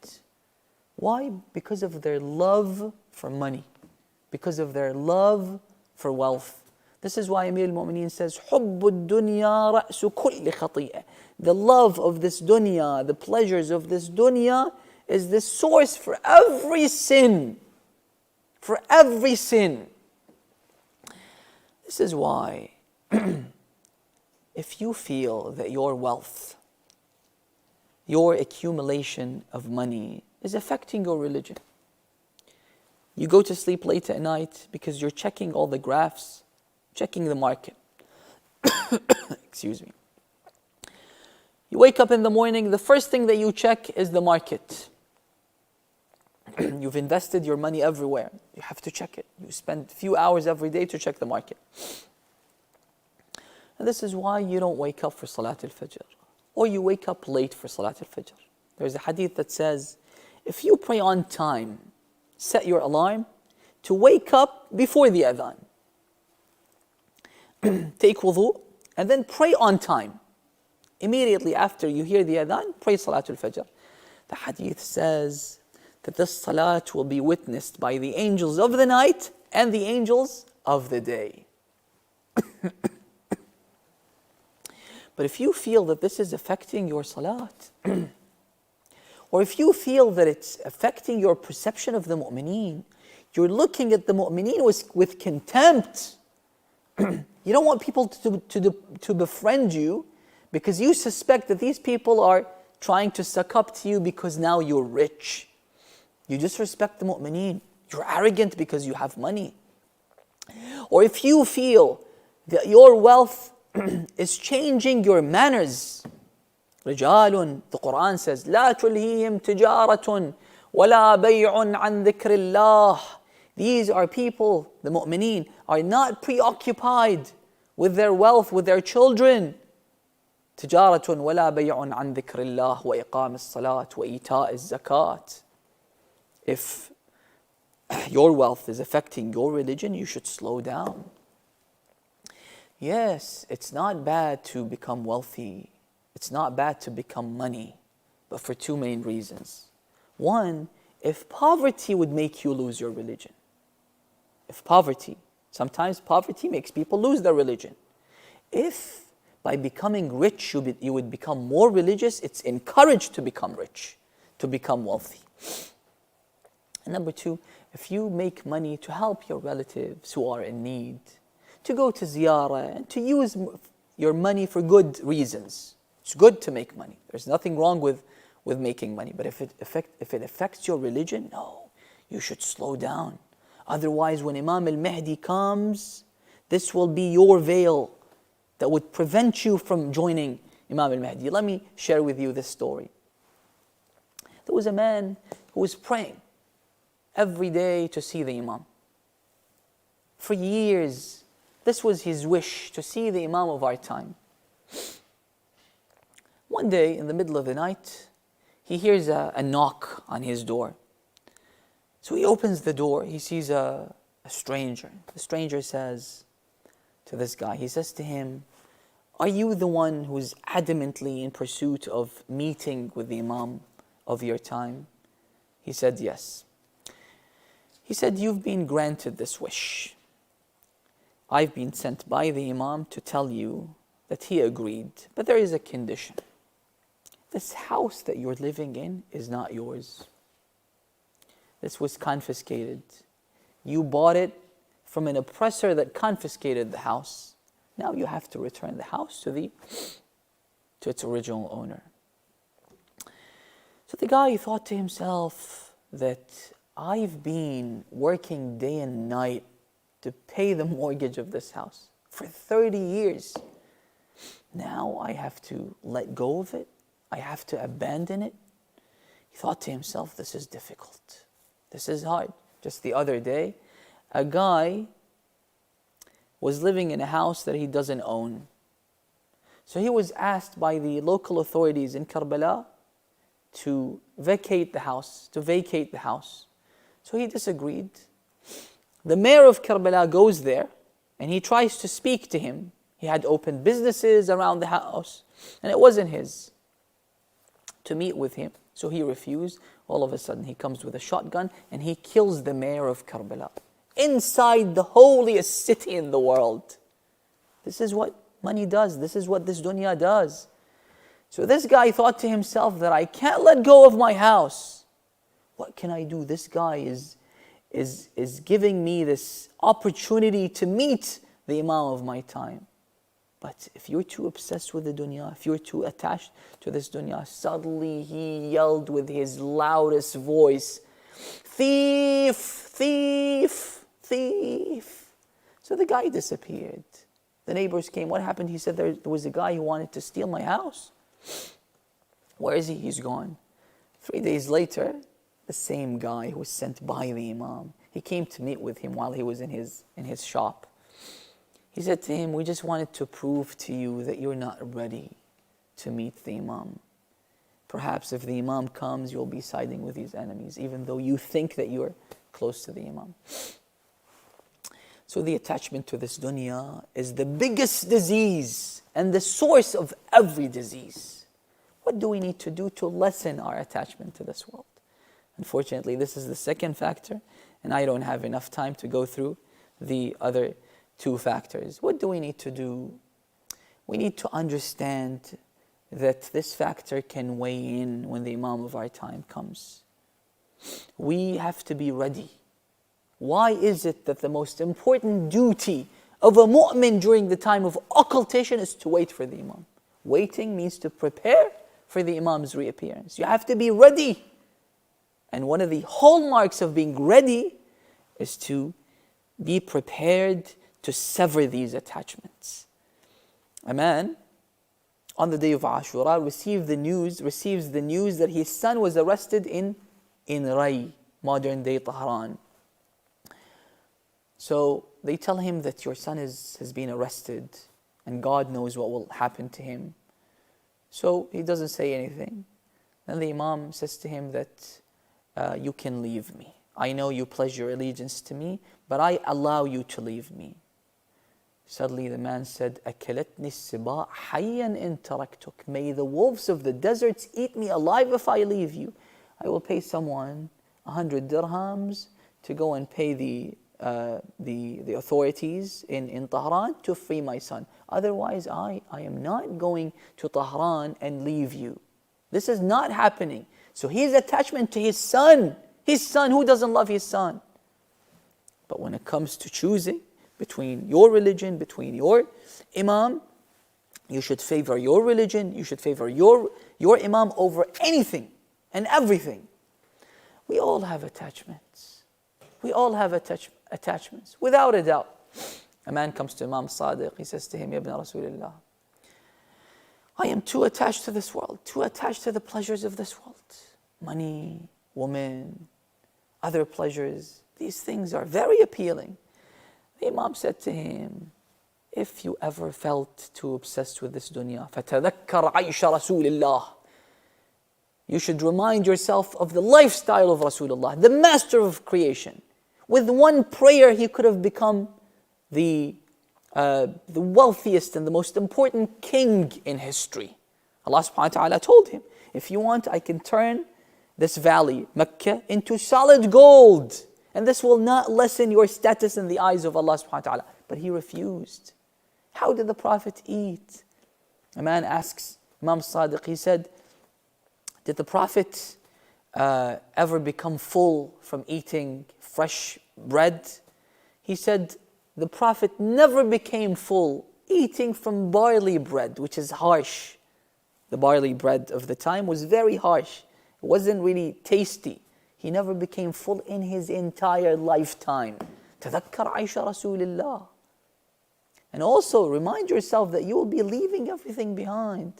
Why? Because of their love for money. Because of their love for wealth. This is why Amir al-Mu'mineen says, حُبُّ الدُّنْيَا رَأْسُ كُلِّ خَطِيئَةٍ. The love of this dunya, the pleasures of this dunya is the source for every sin. For every sin. This is why if you feel that your wealth, your accumulation of money is affecting your religion, you go to sleep late at night because you're checking all the graphs, checking the market. Excuse me. You wake up in the morning, the first thing that you check is the market. You've invested your money everywhere. You have to check it. You spend a few hours every day to check the market. And this is why you don't wake up for Salat al-Fajr. Or you wake up late for Salat al-Fajr. There's a hadith that says, if you pray on time, set your alarm to wake up before the adhan. Take wudu and then pray on time. Immediately after you hear the adhan, pray Salat al-Fajr. The hadith says that this salat will be witnessed by the angels of the night and the angels of the day. But if you feel that this is affecting your salat, or if you feel that it's affecting your perception of the mu'mineen, you're looking at the mu'mineen with contempt. You don't want people to befriend you because you suspect that these people are trying to suck up to you because now you're rich. You disrespect the mu'mineen. You're arrogant because you have money. Or if you feel that your wealth is changing your manners. رجال, the Quran says, لا تلهيهم تجارة ولا بيع عن ذكر الله. These are people, the mu'mineen, are not preoccupied with their wealth, with their children. تجارة ولا بيع عن ذكر الله وإقام الصلاة وإيتاء الزكاة. If your wealth is affecting your religion, you should slow down. Yes, it's not bad to become wealthy. It's not bad to become money, but for 2 main reasons. One, if poverty would make you lose your religion, if poverty, sometimes poverty makes people lose their religion. If by becoming rich you would become more religious, it's encouraged to become rich, to become wealthy. And number two, if you make money to help your relatives who are in need, to go to ziyarah, and to use your money for good reasons. It's good to make money. There's nothing wrong with making money. But if it affects your religion, no, you should slow down. Otherwise, when Imam al-Mahdi comes, this will be your veil that would prevent you from joining Imam al-Mahdi. Let me share with you this story. There was a man who was praying every day to see the Imam. For years, this was his wish, to see the Imam of our time. One day, in the middle of the night, he hears a knock on his door. So he opens the door, he sees a stranger. The stranger says to this guy, he says to him, "Are you the one who's adamantly in pursuit of meeting with the Imam of your time?" He said, "Yes." He said, "You've been granted this wish. I've been sent by the Imam to tell you that he agreed, but there is a condition. This house that you're living in is not yours. This was confiscated. You bought it from an oppressor that confiscated the house. Now you have to return the house to its original owner." So the guy thought to himself that I've been working day and night to pay the mortgage of this house for 30 years. Now I have to let go of it. I have to abandon it. He thought to himself, this is difficult. This is hard. Just the other day, a guy was living in a house that he doesn't own. So he was asked by the local authorities in Karbala to vacate the house. So he disagreed. The mayor of Karbala goes there and he tries to speak to him. He had opened businesses around the house and it wasn't his, to meet with him. So he refused. All of a sudden he comes with a shotgun and he kills the mayor of Karbala inside the holiest city in the world. This is what money does. This is what this dunya does. So this guy thought to himself that I can't let go of my house. What can I do? This guy is giving me this opportunity to meet the Imam of my time. But if you're too obsessed with the dunya, if you're too attached to this dunya, suddenly he yelled with his loudest voice, "Thief, thief, thief." So the guy disappeared. The neighbors came. What happened? He said, there was a guy who wanted to steal my house. Where is he? He's gone. 3 days later, the same guy who was sent by the Imam, he came to meet with him while he was in his shop. He said to him, "We just wanted to prove to you that you're not ready to meet the Imam. Perhaps if the Imam comes, you'll be siding with his enemies, even though you think that you're close to the Imam." So the attachment to this dunya is the biggest disease and the source of every disease. What do we need to do to lessen our attachment to this world? Unfortunately, this is the second factor, and I don't have enough time to go through the other two factors. What do we need to do? We need to understand that this factor can weigh in when the Imam of our time comes. We have to be ready. Why is it that the most important duty of a mu'min during the time of occultation is to wait for the Imam? Waiting means to prepare for the Imam's reappearance. You have to be ready. And one of the hallmarks of being ready is to be prepared to sever these attachments. A man on the day of Ashura receives the news that his son was arrested in Ray, modern day Tehran. So they tell him that your son has been arrested and God knows what will happen to him. So he doesn't say anything. Then the Imam says to him that you can leave me. I know you pledge your allegiance to me, but I allow you to leave me. Suddenly the man said, "Akalatni as-sibaa hayyan in taraktuk." May the wolves of the deserts eat me alive if I leave you. I will pay someone 100 dirhams to go and pay the authorities in Tehran to free my son. Otherwise, I am not going to Tehran and leave you. This is not happening. So his attachment to his son, who doesn't love his son? But when it comes to choosing between your religion, between your imam, you should favor your religion, you should favor your imam over anything and everything. We all have attachments. We all have attachments, without a doubt. A man comes to Imam Sadiq, he says to him, Ya ibn Rasulullah, I am too attached to this world, too attached to the pleasures of this world. Money, woman, other pleasures, these things are very appealing. The Imam said to him, if you ever felt too obsessed with this dunya, فَتَذَكَّرْ عَيْشَ رَسُولِ اللَّهِ, you should remind yourself of the lifestyle of Rasulullah, the master of creation. With one prayer, he could have become the wealthiest and the most important king in history. Allah subhanahu wa ta'ala told him, if you want, I can turn this valley, Mecca, into solid gold. And this will not lessen your status in the eyes of Allah subhanahu wa ta'ala. But he refused. How did the Prophet eat? A man asks Imam Sadiq, he said, did the Prophet ever become full from eating fresh bread? He said, the Prophet never became full eating from barley bread, which is harsh. The barley bread of the time was very harsh. It wasn't really tasty. He never became full in his entire lifetime. تذكر عيش رسول الله. And also remind yourself that you will be leaving everything behind.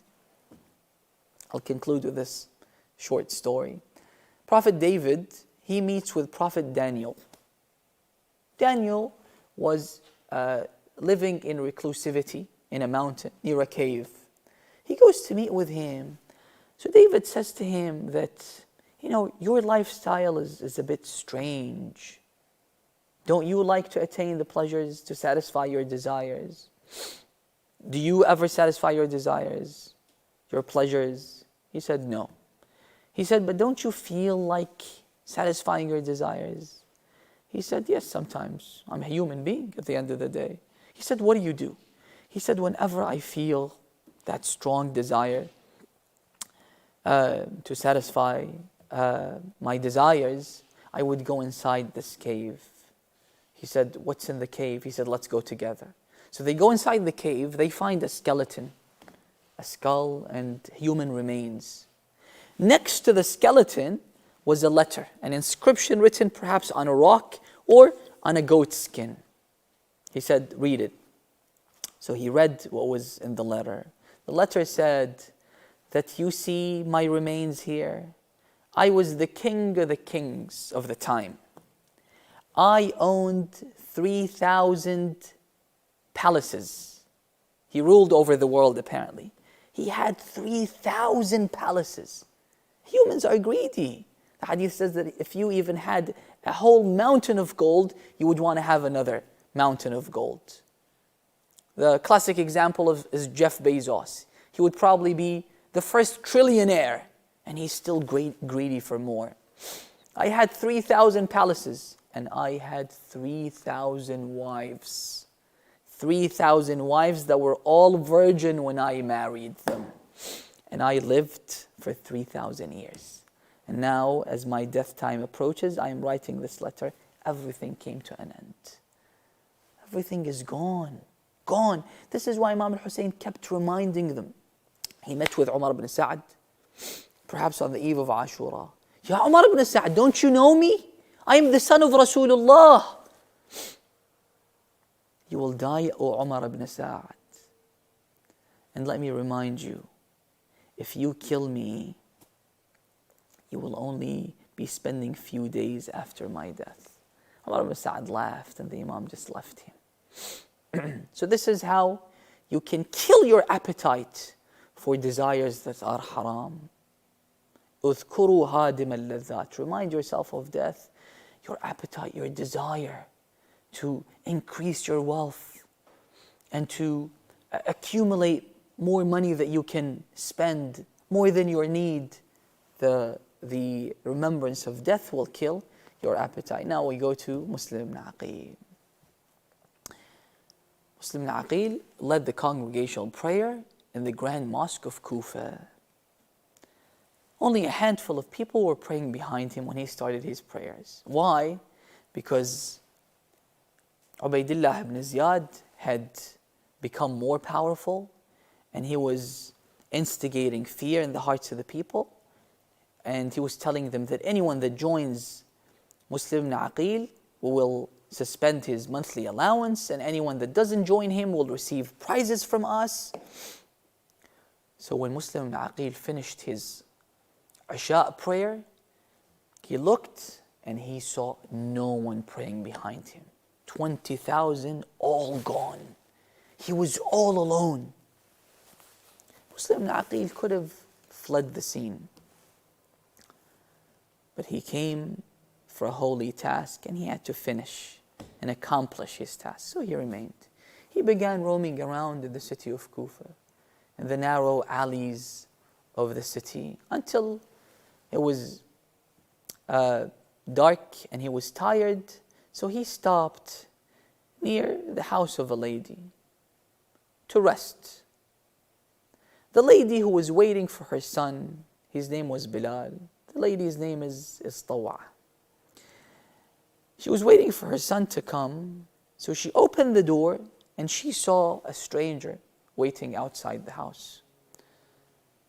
I'll conclude with this short story. Prophet David, he meets with Prophet Daniel. Daniel was living in reclusivity in a mountain near a cave. He goes to meet with him. So David says to him that, your lifestyle is a bit strange. Don't you like to attain the pleasures, to satisfy your desires? Do you ever satisfy your desires, your pleasures? He said, no. He said, but don't you feel like satisfying your desires? He said, yes, sometimes. I'm a human being at the end of the day. He said, what do? He said, whenever I feel that strong desire to satisfy my desires, I would go inside this cave. He said, what's in the cave? He said, let's go together. So they go inside the cave, they find a skeleton, a skull and human remains. Next to the skeleton was a letter, an inscription written perhaps on a rock or on a goat's skin. He said, read it. So he read what was in the letter. The letter said that you see my remains here. I was the king of the kings of the time. I owned 3,000 palaces. He ruled over the world apparently. He had 3,000 palaces. Humans are greedy. The hadith says that if you even had a whole mountain of gold, you would want to have another mountain of gold. The classic example is Jeff Bezos. He would probably be the first trillionaire, and he's still greedy for more. I had 3,000 palaces, and I had 3,000 wives. 3,000 wives that were all virgin when I married them. And I lived for 3,000 years. And now, as my death time approaches, I am writing this letter. Everything came to an end. Everything is gone. Gone. This is why Imam al-Hussein kept reminding them. He met with Umar ibn Sa'd, perhaps on the eve of Ashura. Ya Umar ibn Sa'd, don't you know me? I am the son of Rasulullah. You will die, O Umar ibn Sa'd. And let me remind you, if you kill me, you will only be spending few days after my death. Umar ibn Sa'd laughed and the Imam just left him. So this is how you can kill your appetite for desires that are haram. اذكروا هادم اللذات. Remind yourself of death, your appetite, your desire to increase your wealth and to accumulate more money that you can spend, more than your need. The the remembrance of death will kill your appetite. Now we go to Muslim ibn Aqil. Muslim ibn Aqil led the congregational prayer in the Grand Mosque of Kufa. Only a handful of people were praying behind him when he started his prayers. Why? Because Ubaydullah ibn Ziyad had become more powerful, and he was instigating fear in the hearts of the people, and he was telling them that anyone that joins Muslim ibn Aqil will suspend his monthly allowance, and anyone that doesn't join him will receive prizes from us. So when Muslim ibn Aqil finished his Isha prayer, he looked and he saw no one praying behind him. 20,000 all gone. He was all alone. Muslim ibn Aqil could have fled the scene, but he came for a holy task and he had to finish and accomplish his task. So he remained. He began roaming around in the city of Kufa, in the narrow alleys of the city, until it was dark and he was tired. So he stopped near the house of a lady to rest. The lady who was waiting for her son, his name was Bilal. The lady's name is Tawa. She was waiting for her son to come, so she opened the door and she saw a stranger waiting outside the house.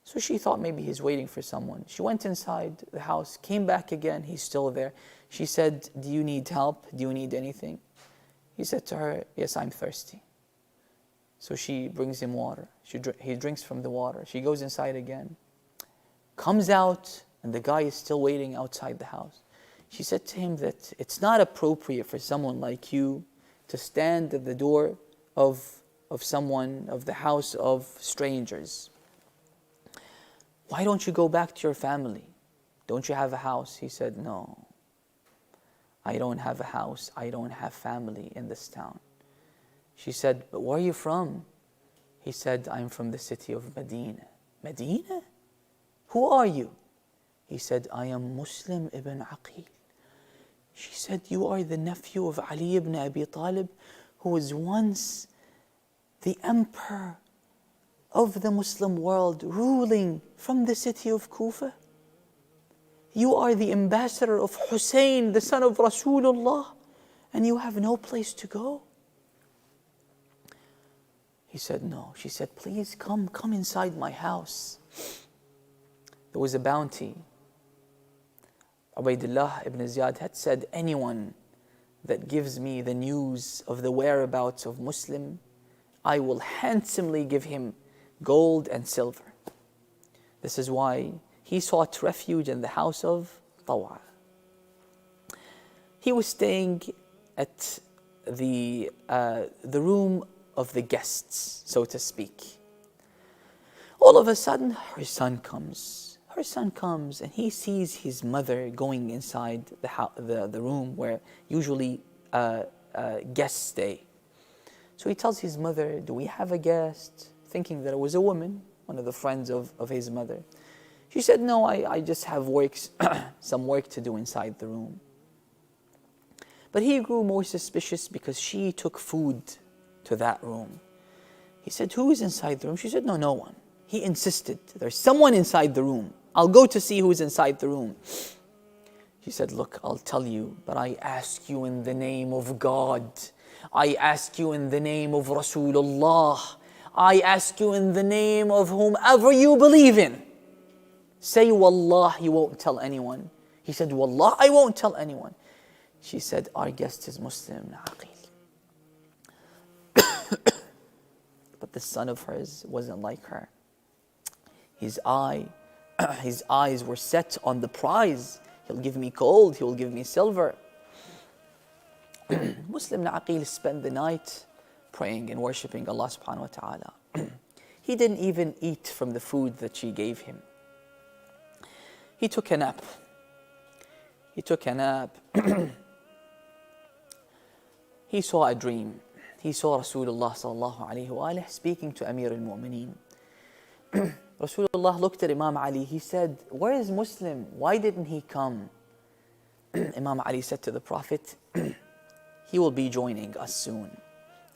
So she thought maybe he's waiting for someone. She went inside the house, came back again, he's still there. She said, "Do you need help? Do you need anything?" He said to her, "Yes, I'm thirsty." So she brings him water. He drinks from the water. She goes inside again, comes out, and the guy is still waiting outside the house. She said to him that it's not appropriate for someone like you to stand at the door of someone, of the house of strangers. Why don't you go back to your family? Don't you have a house? He said, "No, I don't have a house. I don't have family in this town." She said, "But where are you from?" He said, "I'm from the city of Medina." "Medina? Who are you?" He said, "I am Muslim ibn Aqil." She said, "You are the nephew of Ali ibn Abi Talib, who was once the emperor of the Muslim world, ruling from the city of Kufa? You are the ambassador of Hussein, the son of Rasulullah, and you have no place to go?" He said, "No." She said, "Please come inside my house." There was a bounty. Ubaydullah ibn Ziyad had said, "Anyone that gives me the news of the whereabouts of Muslim, I will handsomely give him gold and silver." This is why he sought refuge in the house of Tawa. He was staying at the room of the guests, so to speak. All of a sudden, her son comes. Her son comes and he sees his mother going inside the room where usually guests stay. So he tells his mother, "Do we have a guest?" Thinking that it was a woman, one of the friends of his mother. She said, "No, I just have some work to do inside the room." But he grew more suspicious because she took food to that room. He said, "Who is inside the room?" She said, No one." He insisted, "There's someone inside the room. I'll go to see who's inside the room." She said, "Look, I'll tell you, but I ask you in the name of God. I ask you in the name of Rasulullah. I ask you in the name of whomever you believe in. Say Wallah, you won't tell anyone." He said, "Wallah, I won't tell anyone." She said, "Our guest is Muslim Aqil." But the son of hers wasn't like her. His eyes were set on the prize. He'll give me gold, he will give me silver. Muslim Aqil spent the night praying and worshipping Allah subhanahu wa ta'ala. He didn't even eat from the food that she gave him. He took a nap. He saw a dream. He saw Rasulullah sallallahu alayhi wa speaking to Amir al-Mu'mineen. Rasulullah looked at Imam Ali. He said, "Where is Muslim? Why didn't he come?" Imam Ali said to the Prophet, "He will be joining us soon."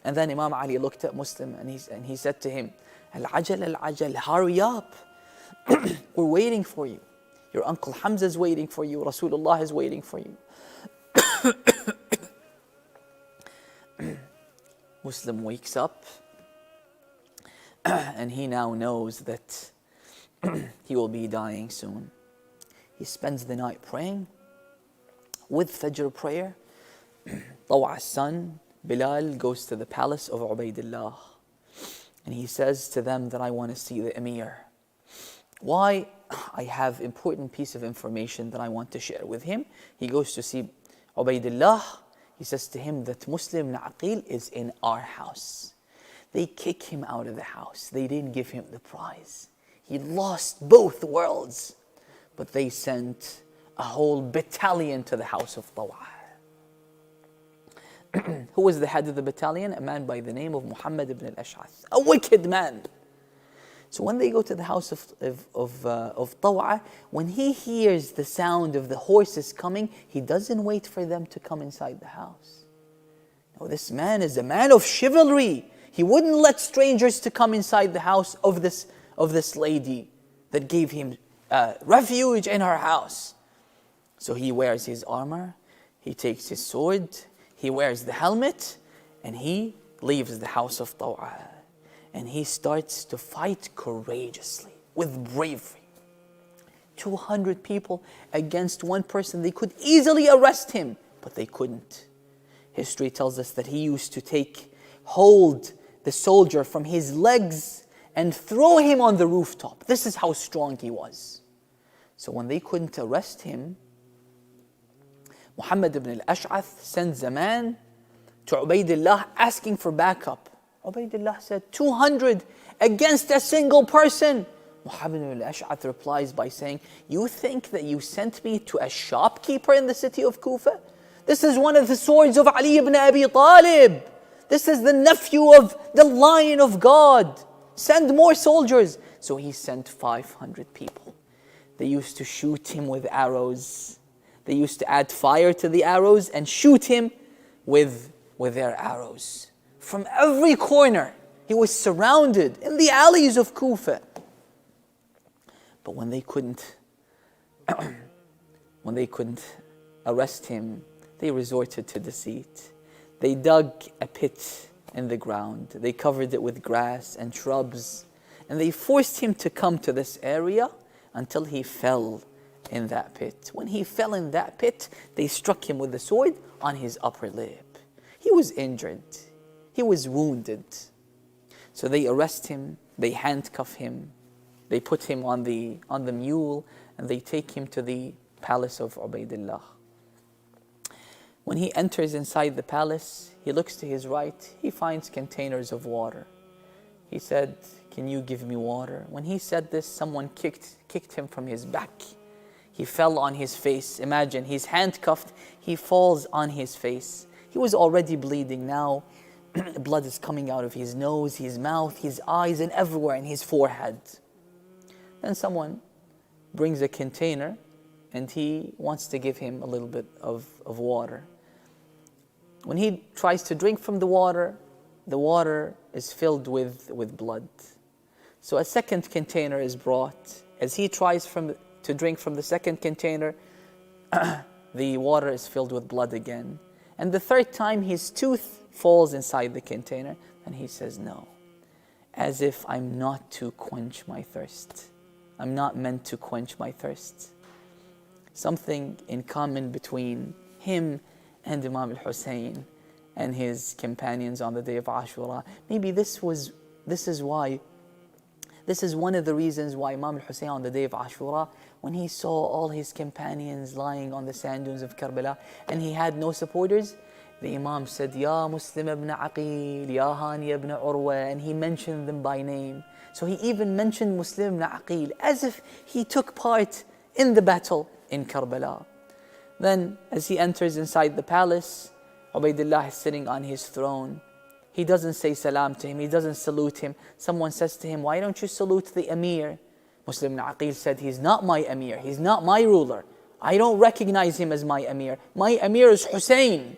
And then Imam Ali looked at Muslim and he said to him, "Al-ajal, al-ajal, hurry up. We're waiting for you. Your uncle Hamza is waiting for you. Rasulullah is waiting for you." Muslim wakes up and he now knows that he will be dying soon. He spends the night praying with Fajr prayer. Taw'a's son, Bilal, goes to the palace of Ubaidullah and he says to them that, "I want to see the Emir." Why? I have important piece of information that I want to share with him. He goes to see Ubaidullah. He says to him that Muslim ibn Aqil is in our house. They kick him out of the house. They didn't give him the prize. He lost both worlds. But they sent a whole battalion to the house of Taw'a. Who was the head of the battalion? A man by the name of Muhammad ibn al-Ash'ath, a wicked man. So when they go to the house of Taw'a, when he hears the sound of the horses coming, he doesn't wait for them to come inside the house. No, this man is a man of chivalry. He wouldn't let strangers to come inside the house of this lady that gave him refuge in her house. So he wears his armor, he takes his sword, he wears the helmet, and he leaves the house of Taw'a. And he starts to fight courageously, with bravery. 200 people against one person. They could easily arrest him, but they couldn't. History tells us that he used to hold the soldier from his legs and throw him on the rooftop. This is how strong he was. So when they couldn't arrest him, Muhammad ibn al-Ash'ath sends a man to Ubaidullah asking for backup. Ubaidullah said, 200 against a single person. Muhammad ibn al-Ash'ath replies by saying, "You think that you sent me to a shopkeeper in the city of Kufa? This is one of the swords of Ali ibn Abi Talib. This is the nephew of the Lion of God. Send more soldiers." So he sent 500 people. They used to shoot him with arrows. They used to add fire to the arrows and shoot him with their arrows. From every corner, he was surrounded in the alleys of Kufa. But when they couldn't arrest him, they resorted to deceit. They dug a pit in the ground. They covered it with grass and shrubs. And they forced him to come to this area until he fell in that pit. When he fell in that pit, they struck him with the sword on his upper lip. He was injured. He was wounded. So they arrest him, they handcuff him, they put him on the mule, and they take him to the palace of Ubaidullah. When he enters inside the palace, he looks to his right, he finds containers of water. He said, "Can you give me water?" When he said this, someone kicked him from his back. He fell on his face. Imagine, he's handcuffed, he falls on his face. He was already bleeding now. Blood is coming out of his nose, his mouth, his eyes, and everywhere in his forehead. Then someone brings a container and he wants to give him a little bit of water. When he tries to drink from the water is filled with blood. So a second container is brought. As he tries to drink from the second container, the water is filled with blood again. And the third time, his tooth falls inside the container, and he says, "No, as if I'm not to quench my thirst. I'm not meant to quench my thirst." Something in common between him and Imam al-Hussein and his companions on the day of Ashura. Maybe this is one of the reasons why Imam al-Hussein on the day of Ashura, when he saw all his companions lying on the sand dunes of Karbala and he had no supporters, the Imam said, "Ya Muslim ibn Aqil, Ya Hani ibn Urwa," and he mentioned them by name. So he even mentioned Muslim ibn Aqil as if he took part in the battle in Karbala. Then as he enters inside the palace, Ubaidullah is sitting on his throne. He doesn't say salam to him, he doesn't salute him. Someone says to him, "Why don't you salute the Emir?" Muslim ibn Aqil said, he's not my Amir, he's not my ruler. I don't recognize him as my Amir. My Amir is Hussein.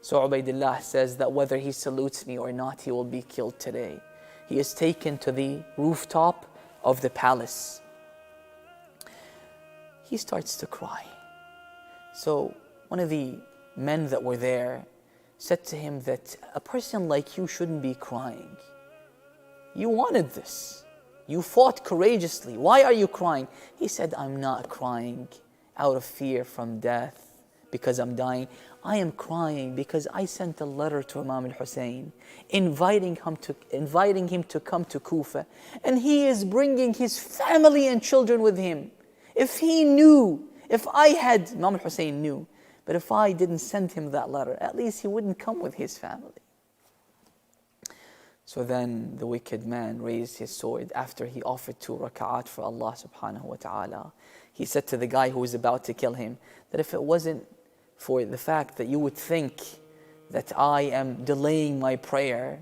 So Ubaidullah says that whether he salutes me or not, he will be killed today. He is taken to the rooftop of the palace. He starts to cry. So one of the men that were there said to him that a person like you shouldn't be crying. You wanted this. You fought courageously. Why are you crying? He said, I'm not crying out of fear from death because I'm dying. I am crying because I sent a letter to Imam al-Hussein inviting him to come to Kufa, and he is bringing his family and children with him. If he knew, if I had, Imam al-Hussein knew, but if I didn't send him that letter, at least he wouldn't come with his family. So then the wicked man raised his sword after he offered 2 rak'at for Allah subhanahu wa ta'ala. He said to the guy who was about to kill him that if it wasn't for the fact that you would think that I am delaying my prayer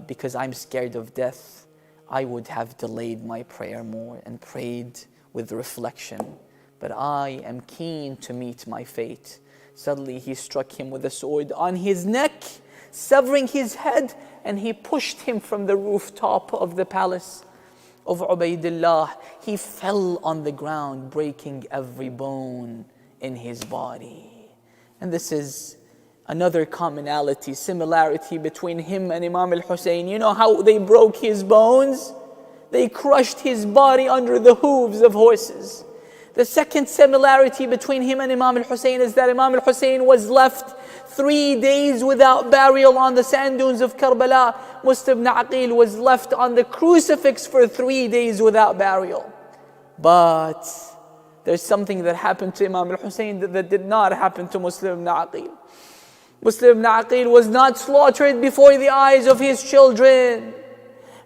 because I'm scared of death, I would have delayed my prayer more and prayed with reflection. But I am keen to meet my fate. Suddenly he struck him with a sword on his neck, severing his head, and he pushed him from the rooftop of the palace of Ubaidullah. He fell on the ground, breaking every bone in his body. And this is another commonality, similarity between him and Imam al-Hussein. You know how they broke his bones? They crushed his body under the hooves of horses. The second similarity between him and Imam al-Hussein is that Imam al-Hussein was left 3 days without burial on the sand dunes of Karbala. Muslim ibn Aqil was left on the crucifix for 3 days without burial. But there's something that happened to Imam al-Hussein that did not happen to Muslim ibn Aqil. Muslim ibn Aqil was not slaughtered before the eyes of his children.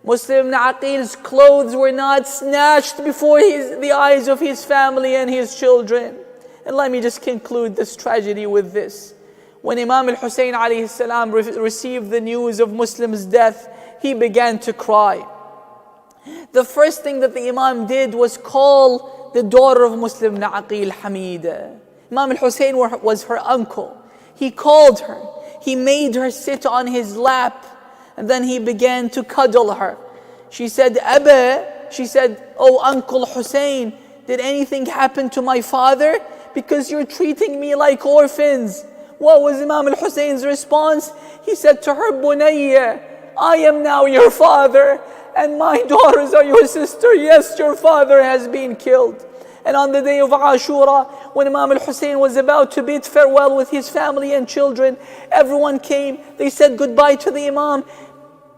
Muslim ibn Aqil's clothes were not snatched before the eyes of his family and his children. And let me just conclude this tragedy with this. When Imam al-Hussein alayhi salam received the news of Muslim's death, he began to cry. The first thing that the Imam did was call the daughter of Muslim ibn Aqil, Hamida. Imam al-Hussein was her uncle. He called her. He made her sit on his lap. And then he began to cuddle her. She said, Abba, she said, oh Uncle Hussein, did anything happen to my father? Because you're treating me like orphans. What was Imam al-Hussein's response? He said to her, Bunayya, I am now your father, and my daughters are your sister. Yes, your father has been killed. And on the day of Ashura, when Imam al-Hussein was about to bid farewell with his family and children, everyone came. They said goodbye to the Imam,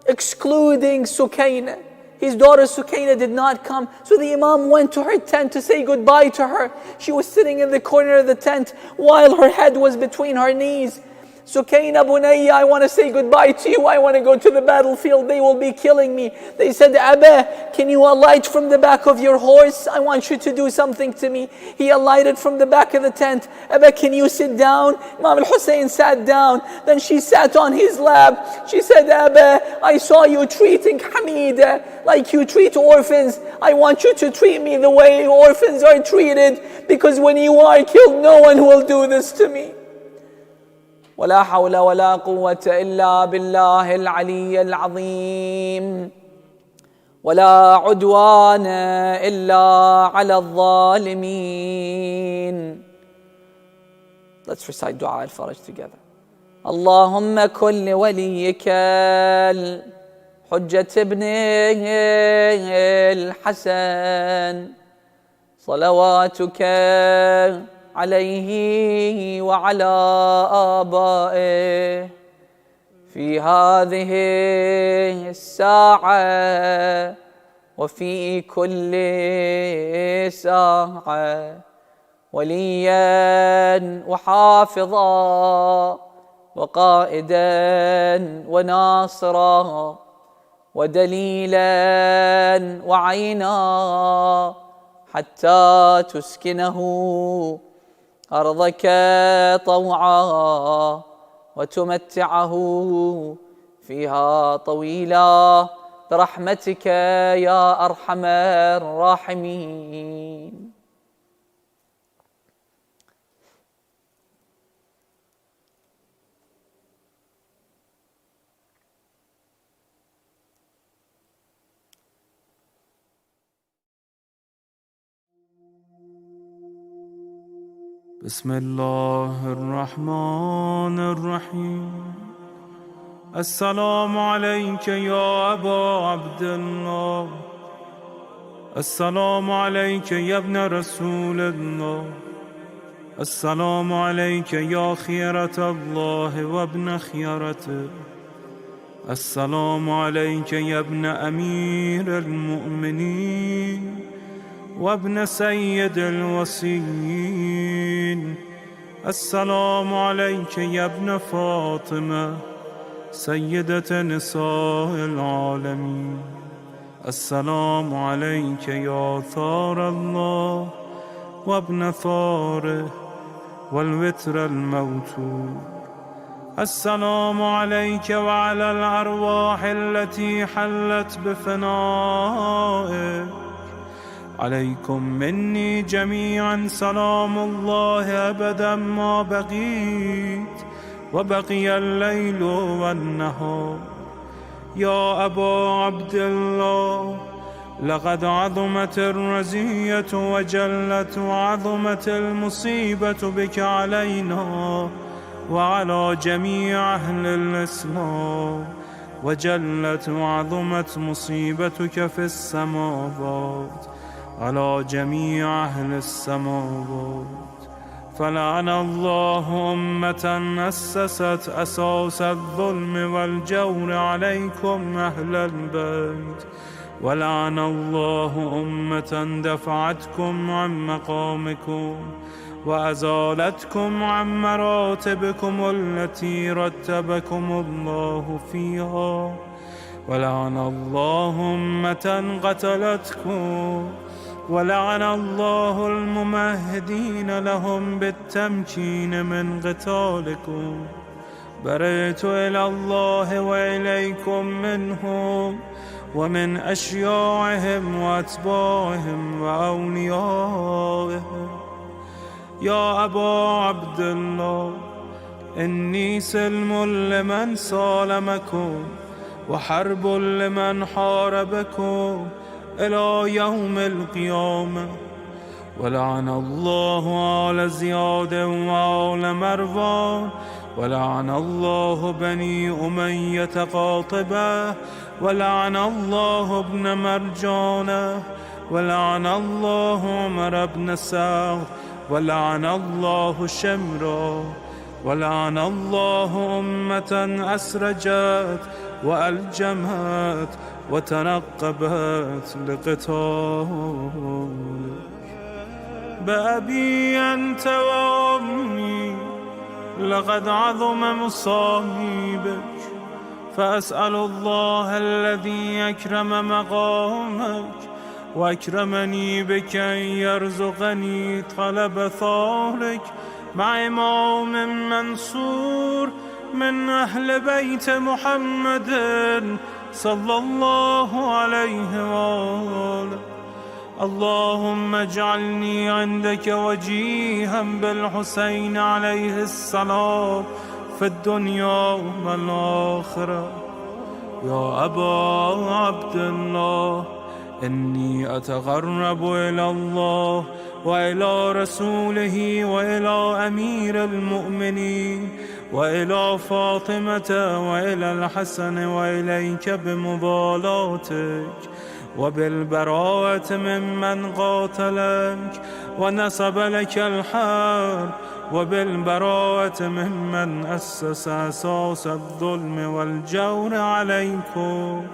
excluding Sukayna. His daughter Sukayna did not come. So the Imam went to her tent to say goodbye to her. She was sitting in the corner of the tent while her head was between her knees. Sukayna, Bunayya, I want to say goodbye to you. I want to go to the battlefield. They will be killing me. They said, Abba, can you alight from the back of your horse? I want you to do something to me. He alighted from the back of the tent. Abba, can you sit down? Imam al-Hussein sat down. Then she sat on his lap. She said, Abba, I saw you treating Hamida like you treat orphans. I want you to treat me the way orphans are treated, because when you are killed, no one will do this to me. ولا حول ولا قوة إلا بالله العلي العظيم ولا عدوان إلا على الظالمين. Let's recite دعاء الفرج together. اللهم كن لوليك الحجة ابن الحسن صلواتك عليه وعلى آبائه في هذه الساعة وفي كل ساعة وليا وحافظا وقائدا وناصرا ودليلا وعينا حتى تسكنه أرضك طوعا وتمتعه فيها طويلا برحمتك يا أرحم الراحمين. بسم الله الرحمن الرحيم. السلام عليك يا أبا عبد الله. السلام عليك يا ابن رسول الله. السلام عليك يا خيرة الله وابن خيرته. السلام عليك يا ابن أمير المؤمنين وابن سيد الوصيين. السلام عليك يا ابن فاطمة سيدة نساء العالمين. السلام عليك يا ثار الله وابن ثاره والوتر الموتور. السلام عليك وعلى الأرواح التي حلت بفنائك. عليكم مني جميعا سلام الله أبدا ما بقيت وبقي الليل والنهار. يا أبا عبد الله، لقد عظمت الرزية وجلت وعظمت المصيبة بك علينا وعلى جميع أهل الإسلام، وجلت وعظمت مصيبتك في السماوات على جميع أهل السماوات. فلعن الله أمة أسست أساس الظلم والجور عليكم أهل البيت، ولعن الله أمة دفعتكم عن مقامكم وأزالتكم عن مراتبكم التي رتبكم الله فيها، ولعن الله أمة قتلتكم، ولعن الله الممهدين لهم بالتمكين من قتالكم. برئت إلى الله وإليكم منهم ومن أشياعهم وأتباعهم وأوليائهم. يا أبا عبد الله، إني سلم لمن سالمكم وحرب لمن حاربكم إلى يوم القيامة. ولعن الله آل زياد وآل مروان، ولعن الله بني أمية قاطبة، ولعن الله ابن مرجانة، ولعن الله عمر بن سعد، ولعن الله شمرا، ولعن الله أمة أسرجت وألجمت وتنقبت لقتالك. بأبي أنت وأمي لقد عظم مصائبك، فأسأل الله الذي أكرم مقامك وأكرمني بك أن يرزقني طلب ثارك مع إمام منصور من أهل بيت محمد صلى الله عليه وآله. اللهم اجعلني عندك وجيها بالحسين عليه السلام في الدنيا والآخرة. يا أبا عبد الله، إني أتقرب إلى الله وإلى رسوله وإلى أمير المؤمنين وإلى فاطمة وإلى الحسن وإليك بمبالاتك وبالبراءة ممن قاتلك ونسب لك الحرب، وبالبراءة ممن أسس أساس الظلم والجور عليكم.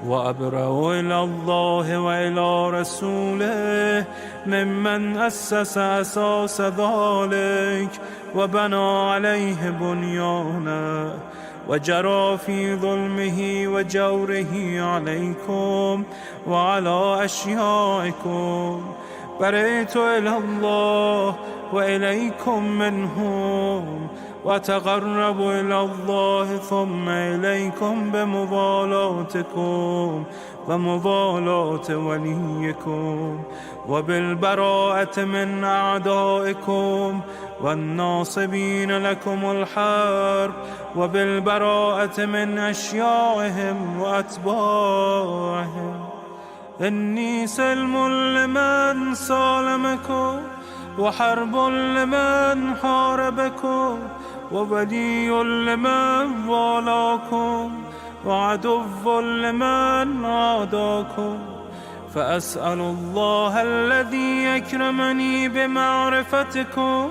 وأبرأ إلى الله وإلى رسوله ممن أسس أساس ذلك وبنى عليه بنيانه وجرى في ظلمه وجوره عليكم وعلى أشيائكم. برئت إلى الله وإليكم منهم وأتقرب إلى الله ثم إليكم بموالاتكم وموالاة وليكم وبالبراءة من أعدائكم والناصبين لكم الحرب وبالبراءة من أشياعهم وأتباعهم. إني سلم لمن سالمكم وحرب لمن حاربكم وولي لمن والاكم وعدو لمن عاداكم. فأسأل الله الذي يكرمني بمعرفتكم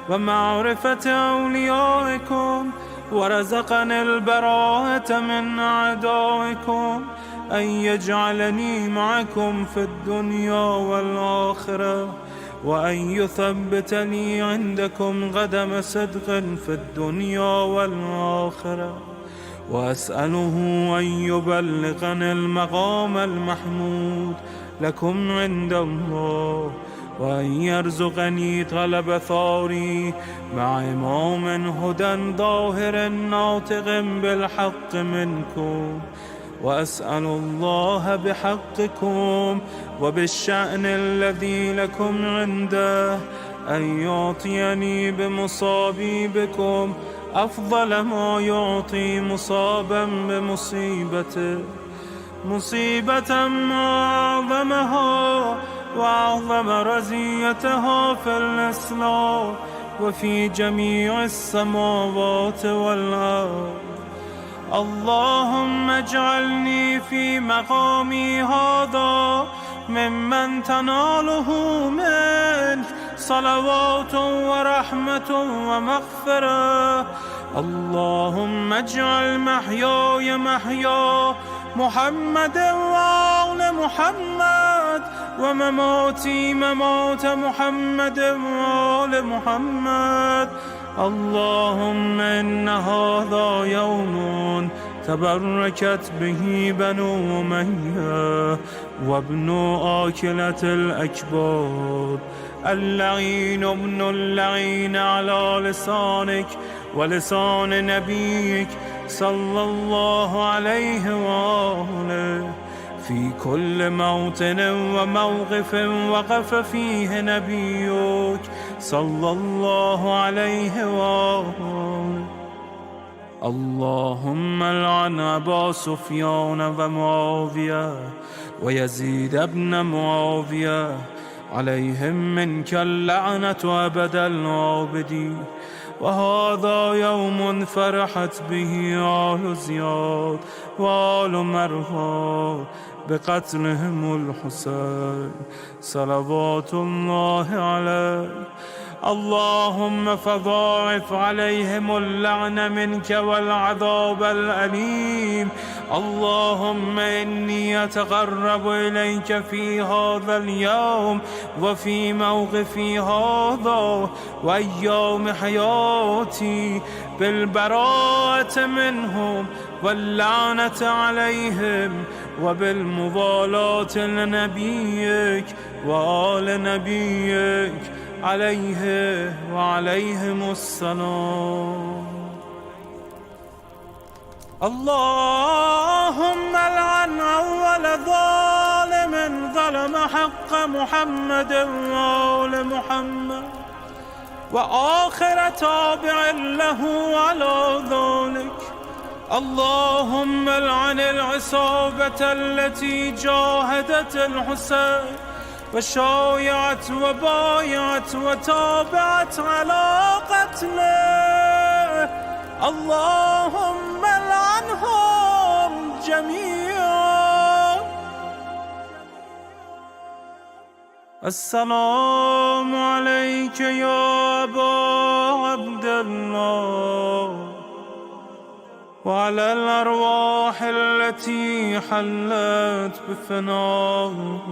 ومعرفة أوليائكم ورزقني البراءة من أعدائكم أن يجعلني معكم في الدنيا والآخرة وأن يثبت لي عندكم قدم صدق في الدنيا والآخرة. وأسأله أن يبلغني المقام المحمود لكم عند الله وأن يرزقني طلب ثاري مع إمام هدى ظاهر ناطق بالحق منكم. وأسأل الله بحقكم وبالشأن الذي لكم عنده أن يعطيني بمصابي بكم أفضل ما يعطي مصابا بمصيبته، مصيبة ما أعظمها وأعظم رزيتها في الإسلام وفي جميع السماوات والأرض. اللهم اجعلني في مقامي هذا ممن تناله منك صلوات ورحمة ومغفرة. اللهم اجعل محياي محيا محمد وآل محمد ومماتي ممات محمد وآل محمد. اللهم إن هذا يوم تبركت به بنو أمية وابن آكلة الأكباد، اللعين ابن اللعين على لسانك ولسان نبيك صلى الله عليه وآله. في كل موطن وموقف وقف فيه نبيك صلى الله عليه وآله. اللهم لعن أبا سفيان ومعاوية ويزيد بن معاوية عليهم منك اللعنة أبد الآبدين. وهذا يوم فرحت به آل زياد وآل مروان بقتلهم الحسين صلوات الله عليه. اللهم فضاعف عليهم اللعن منك والعذاب الأليم. اللهم إني أتقرب إليك في هذا اليوم وفي موقفي هذا وأيام حياتي بالبراءة منهم واللعنة عليهم وبالموالاة لنبيك وآل نبيك عليه وعليهم السلام. اللهم لعن أول ظالم ظلم حق محمد وآل محمد وآخر تابع له على ذلك. اللهم لعن العصابة التي جاهدت الحسين وشايعت وبايعت وتابعت على قتله. اللهم لعنهم جميعا. السلام عليك يا أبا عبد الله وعلى الأرواح التي حلت بفنائك.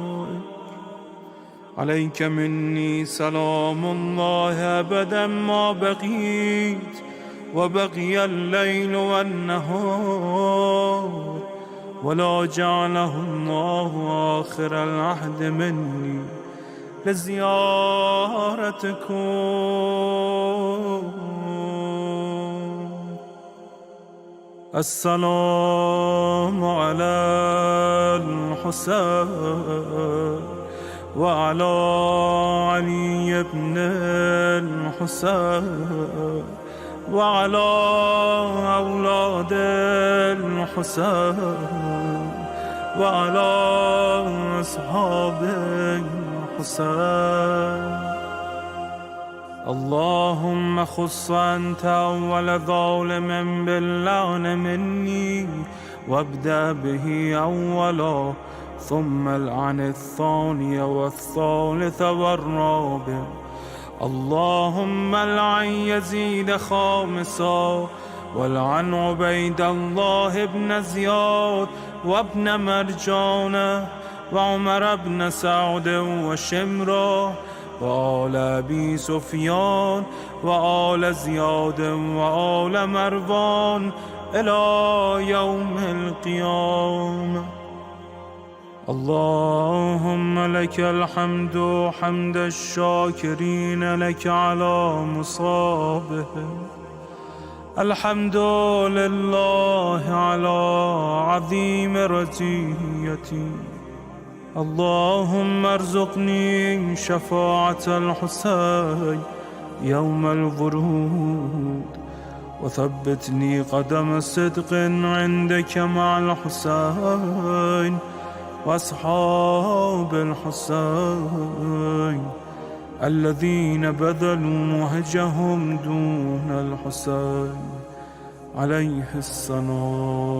عليك مني سلام الله أبدا ما بقيت وبقي الليل والنهار، ولا جعله الله آخر العهد مني لزيارتكم. السلام على الحسين وعلى علي بن الحسين وعلى أولاد الحسين وعلى أصحاب الحسين. اللهم خص أنت أول ظالم باللعن مني وابدأ به أولا، ثم العن الثاني والثالث والرابع. اللهم العن يزيد خامسا، والعن عبيد الله بن زياد وابن مرجان وعمر بن سعد وشمرة وآل أبي سفيان وآل زياد وآل مروان إلى يوم القيامة. اللهم لك الحمد حمد الشاكرين لك على مصابهم. الحمد لله على عظيم رزيتي. اللهم ارزقني شفاعة الحسين يوم الورود، وثبتني قدم صدق عندك مع الحسين وأصحاب الحسين الذين بذلوا مهجهم دون الحسين عليه السلام.